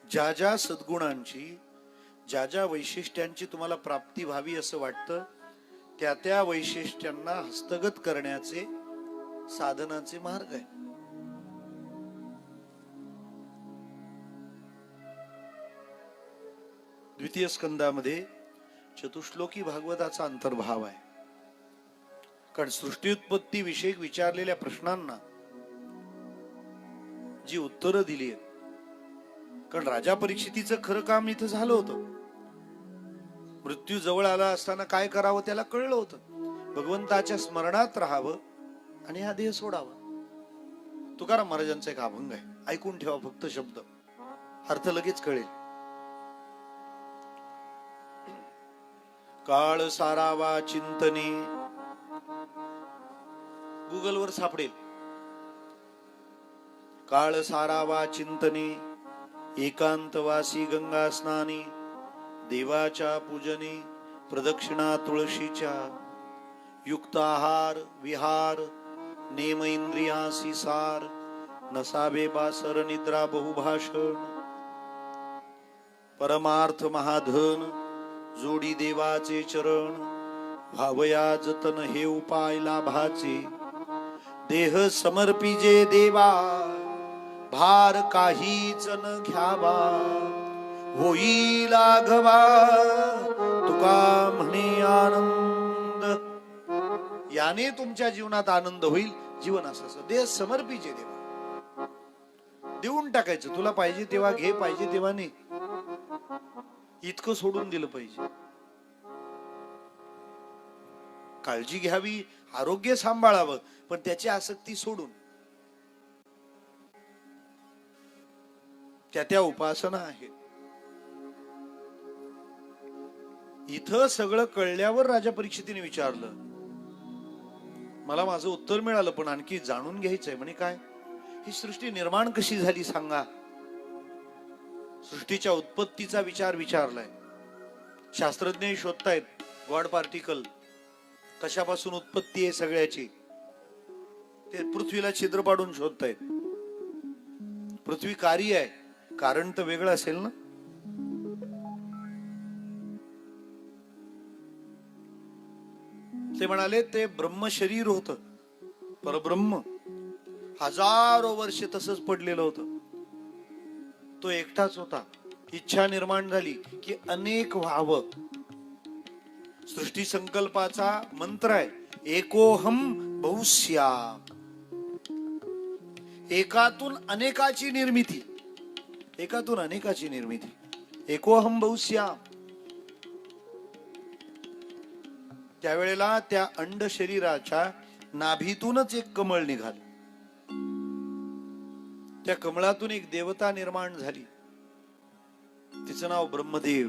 ज्या ज्या सद्गुणांची ज्या ज्या वैशिष्ट्यांची तुम्हाला प्राप्ती व्हावी असं वाटतं त्या त्या वैशिष्ट्यांना हस्तगत करण्याचे साधनाचे मार्ग आहे. द्वितीय स्कंदामध्ये चतुश्लोकी भागवताचा अंतर्भाव आहे. कारण सृष्टी उत्पत्ती विषयक विचारलेल्या प्रश्नांना जी उत्तरं दिली आहेत. कारण राजा परीक्षितीचं खरं काम इथं झालं होतं. मृत्यू जवळ आला असताना काय करावं त्याला कळलं होतं. भगवंताच्या स्मरणात राहावं आणि हा देह सोडावा. तुकाराम महाराजांचा एक अभंग आहे, ऐकून ठेवा फक्त शब्द, अर्थ लगेच कळेल. काळ सारावा चिंतने, गुगलवर सापडेल. काळ सारावा चिंतने, एकांतवासी गंगा स्नानी, देवाच्या पूजने प्रदक्षिणा तुळशीच्या, युक्त आहार विहार नेम इंद्रियासी सार, नसावे बासर निद्रा बहुभाषण, परमार्थ महाधन जोडी देवाचे चरण, भावया जतन हे उपाय लाभाचे, देह समर्पिजे देवा भार काहीच न घ्यावा, होई लाघवा तुका म्हणे आनंद. याने तुमच्या जीवनात आनंद होईल. जीवन असं देह समर्पिचे देवा, देऊन टाकायचं. तुला पाहिजे तेव्हा घे, पाहिजे तेव्हा नाही. इतकं सोडून दिलं पाहिजे. काळजी घ्यावी, आरोग्य सांभाळावं, पण त्याची आसक्ती सोडून. त्या उपासना आहेत. इथं सगळं कळल्यावर राजा परीक्षितीने विचारलं, मला माझं उत्तर मिळालं पण आणखी जाणून घ्यायचंय. म्हणे काय? ही सृष्टी निर्माण कशी झाली सांगा. सृष्टीच्या उत्पत्तीचा विचार विचारलाय. शास्त्रज्ञ शोधतायत गॉड पार्टिकल कशापासून उत्पत्ती आहे सगळ्याची. ते पृथ्वीला छिद्र पाडून शोधतायत. पृथ्वी कार्य आहे, कारण तर वेगळं असेल ना. ते म्हणाले ते ब्रह्म शरीर होत, परब्रह्म हजारो वर्ष तसंच पडलेलं होतं. तो एकटाच होता. इच्छा निर्माण झाली की अनेक व्हावं. सृष्टी संकल्पाचा मंत्र आहे एकोहम बहुस्याम. एकातून अनेकाची निर्मिती, एकातून अनेकाची निर्मिती. एकोहम बहुस्याम. त्यावेळेला त्या अंड शरीराच्या नाभीतूनच एक कमळ निघालं. त्या कमळातून एक देवता निर्माण झाली. तिचं नाव ब्रह्मदेव.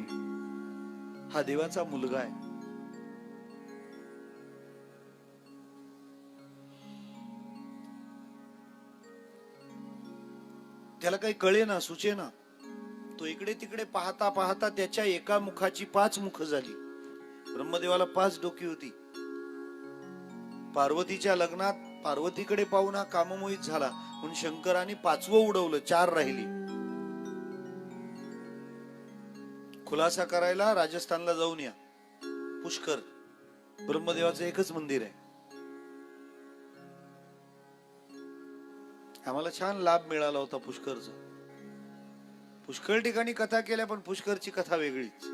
हा देवाचा मुलगा आहे. त्याला काही कळे ना, सुचे ना. तो इकडे तिकडे पाहता पाहता त्याच्या एका मुखाची 5 मुख झाली. ब्रह्मदेवाला 5 डोकी होती. पार्वतीच्या लग्नात पार्वतीकडे पाहून हा काममोहित झाला म्हणून शंकराने 5वं उडवलं, 4 राहिली. खुलासा करायला राजस्थानला जाऊन या. पुष्कर ब्रह्मदेवाचं एकच मंदिर आहे. आम्हाला छान लाभ मिळाला होता पुष्करचा. पुष्कळ ठिकाणी कथा केल्या पण पुष्करची कथा वेगळीच.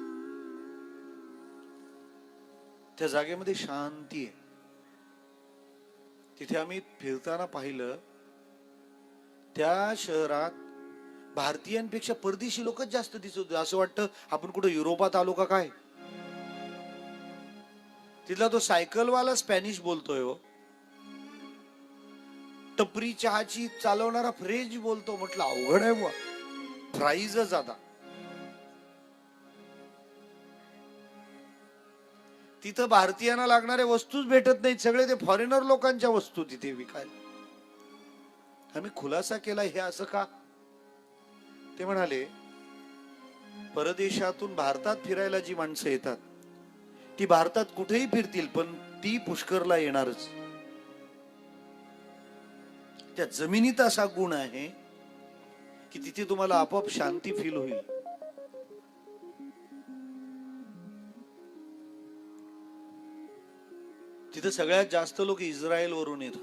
त्या जागेमध्ये शांती आहे. तिथे आम्ही फिरताना पाहिलं त्या शहरात भारतीयांपेक्षा परदेशी लोकच जास्त दिसत होते. असं वाटतं आपण कुठं युरोपात आलो का काय. तिथला तो सायकलवाला स्पॅनिश बोलतोय हो. टपरी चहाची चालवणारा फ्रेंच बोलतो. म्हटलं अवघड आहे बुवा. प्राइजच आता. तिथं भारतीयांना लागणाऱ्या वस्तूच भेटत नाहीत, सगळे ते फॉरेनर लोकांच्या वस्तू तिथे विकायला. आम्ही खुलासा केला हे असं का? ते म्हणाले परदेशातून भारतात फिरायला जी माणसं येतात ती भारतात कुठेही फिरतील, पण ती पुष्करला येणारच. त्या जमिनीत असा गुण आहे की तिथे तुम्हाला आपोआप शांती फील होईल. तिथे सगळ्यात जास्त लोक इस्रायल वरून येतात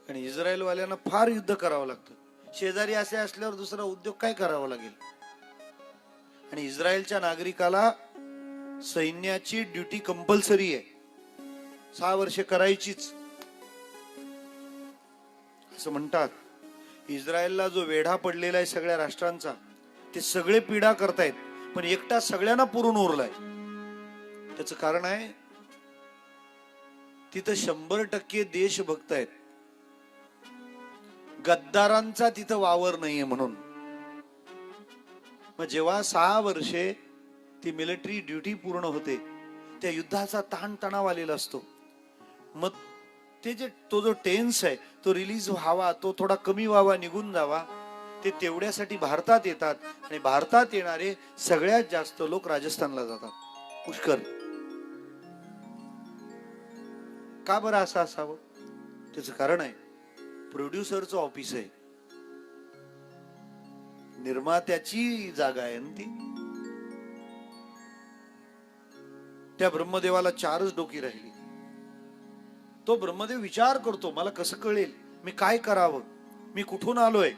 आणि इस्रायल वाल्यांना फार युद्ध करावं लागतं. शेजारी असे असल्यावर दुसरा उद्योग काय करावा लागेल. आणि इस्रायलच्या नागरिकाला सैन्याची ड्युटी कंपल्सरी आहे, 6 वर्षे करायचीच असं म्हणतात. इस्रायलला जो वेढा पडलेला आहे सगळ्या राष्ट्रांचा, ते सगळे पीडा करतायत, पण एकटा सगळ्यांना पुरून उरलाय. त्याचं कारण आहे तिथं 100% देशभक्त आहेत, गद्दारांचा तिथं वावर नाहीये म्हणून. मग जेव्हा 6 वर्षे ती मिलिटरी ड्युटी पूर्ण होते, त्या युद्धाचा ताण तणाव आलेला असतो. मग ते तो जो टेन्स आहे तो रिलीज व्हावा, तो थोडा कमी व्हावा, निघून जावा, ते तेवढ्यासाठी भारतात येतात. आणि भारतात येणारे सगळ्यात जास्त लोक राजस्थानला जातात, पुष्कर. का बरं असं असावं? त्याचं कारण आहे प्रोड्युसरचं ऑफिस आहे, निर्मात्याची जागा आहे ना ती. त्या ब्रह्मदेवाला 4च डोकी राहिली. तो ब्रह्मदेव विचार करतो, मला कसं कळेल, मी काय करावं, मी कुठून आलोय,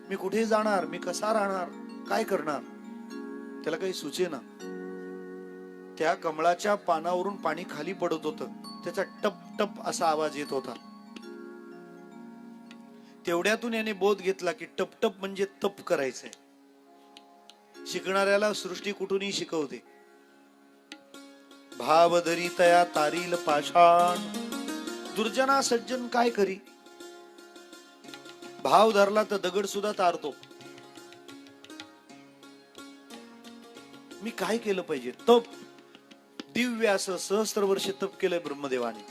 मी कुठे जाणार, मी कसा राहणार, काय करणार. त्याला काही सुचेना. त्या कमळाच्या पानावरून पाणी खाली पडत होतं, त्याचा टप टप असा आवाज येत होता. तेवढ्यातून याने बोध घेतला की टप टप म्हणजे तप करायचंय. शिकणाऱ्याला सृष्टी कुठूनही शिकवते. भाव धरी तया तारील पाषाण, दुर्जना सज्जन काय करी. भाव धरला तर दगड सुद्धा तारतो. मी काय केलं पाहिजे? तप. दिव्य असं सहस्त्र वर्षे तप केलंय ब्रह्मदेवाने.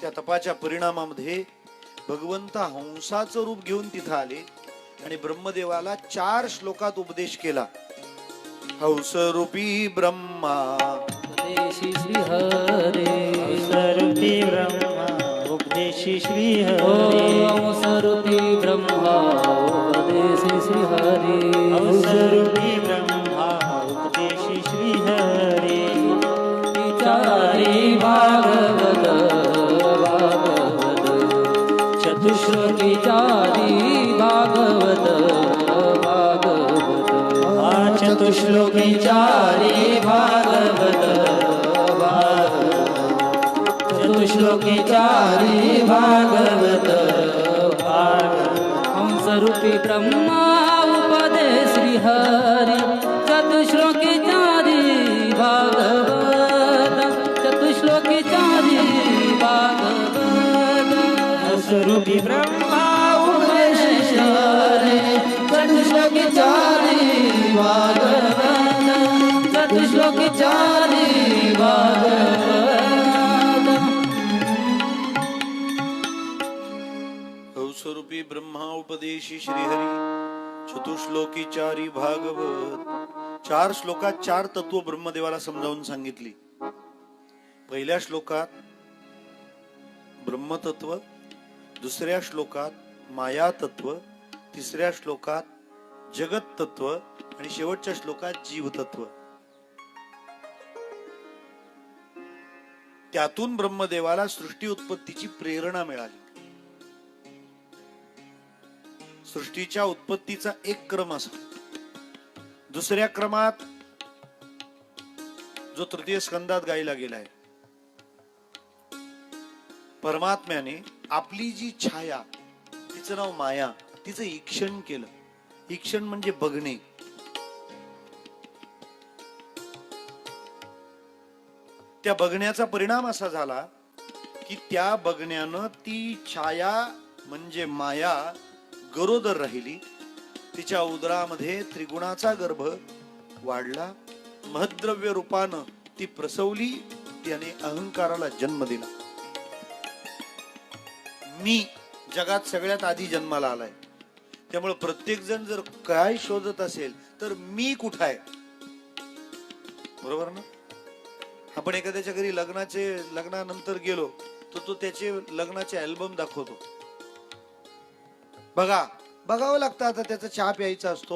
त्या तपाच्या परिणामामध्ये भगवंत हंसाचं रूप घेऊन तिथं आले आणि ब्रह्मदेवाला 4 श्लोकात उपदेश केला. हंस रूपी ब्रह्मा उपदेशी श्री हरे, स्वरूपी ब्रह्मा उपदेशी श्री हरे. ओम स्वरूपी ब्रह्मा उपदेशी श्री हरे, स्वरूपी ब्रह्मा उपदेशी श्री हरे. विचारी भागवत भागवत, चतुश्लोकी चारी भागवत भागवत. चतुश्लोकी चारी भागवत भागवत. चतुश्लोकी चारी भागवत भागवत. हंसरूपी ब्रह्मा उपदेश श्री हरि, चतुश्लोकी चारी भागवत, चतुश्लोकी चारी भागवत. स्वरूपी ब्रह्मा उपदेश श्री हरि, चतुश्लोकी चारी भागवत, चतुश्लोकी चारी भागवत. स्वरूपी ब्रह्मा उपदेशी श्रीहरी, चतुश्लोकी चारी भागवत. 4 श्लोकात 4 तत्व ब्रह्मदेवाला समजावून सांगितली. पहिल्या श्लोकात ब्रह्मतत्व, दुसऱ्या श्लोकात माया तत्व, तिसऱ्या श्लोकात जगत तत्व आणि शेवटच्या श्लोकात जीव तत्व. त्यातून ब्रह्मदेवाला सृष्टी उत्पत्तीची प्रेरणा मिळाली. सृष्टीच्या उत्पत्तीचा एक क्रम असा. दुसऱ्या क्रमात जो तृतीय स्कंदात गायला गेलाय, परमात्म्याने आपली जी छाया, तिचं नाव माया, तिचं ईक्षण केलं. ईक्षण म्हणजे बघणे. त्या बघण्याचा परिणाम असा झाला की त्या बघण्यानं ती छाया म्हणजे माया गरोदर राहिली. तिच्या उदरामध्ये त्रिगुणाचा गर्भ वाढला. महद्द्रव्य रूपानं ती प्रसवली, त्याने अहंकाराला जन्म दिला. मी जगात सगळ्यात आधी जन्माला आलाय. त्यामुळे प्रत्येक जण जर काय शोधत असेल तर मी कुठं आहे, बरोबर ना? आपण एखाद्याच्या घरी लग्नानंतर गेलो तर तो त्याचे लग्नाचे अल्बम दाखवतो. बघावं लागतं. आता त्याचा चहा प्यायचा असतो,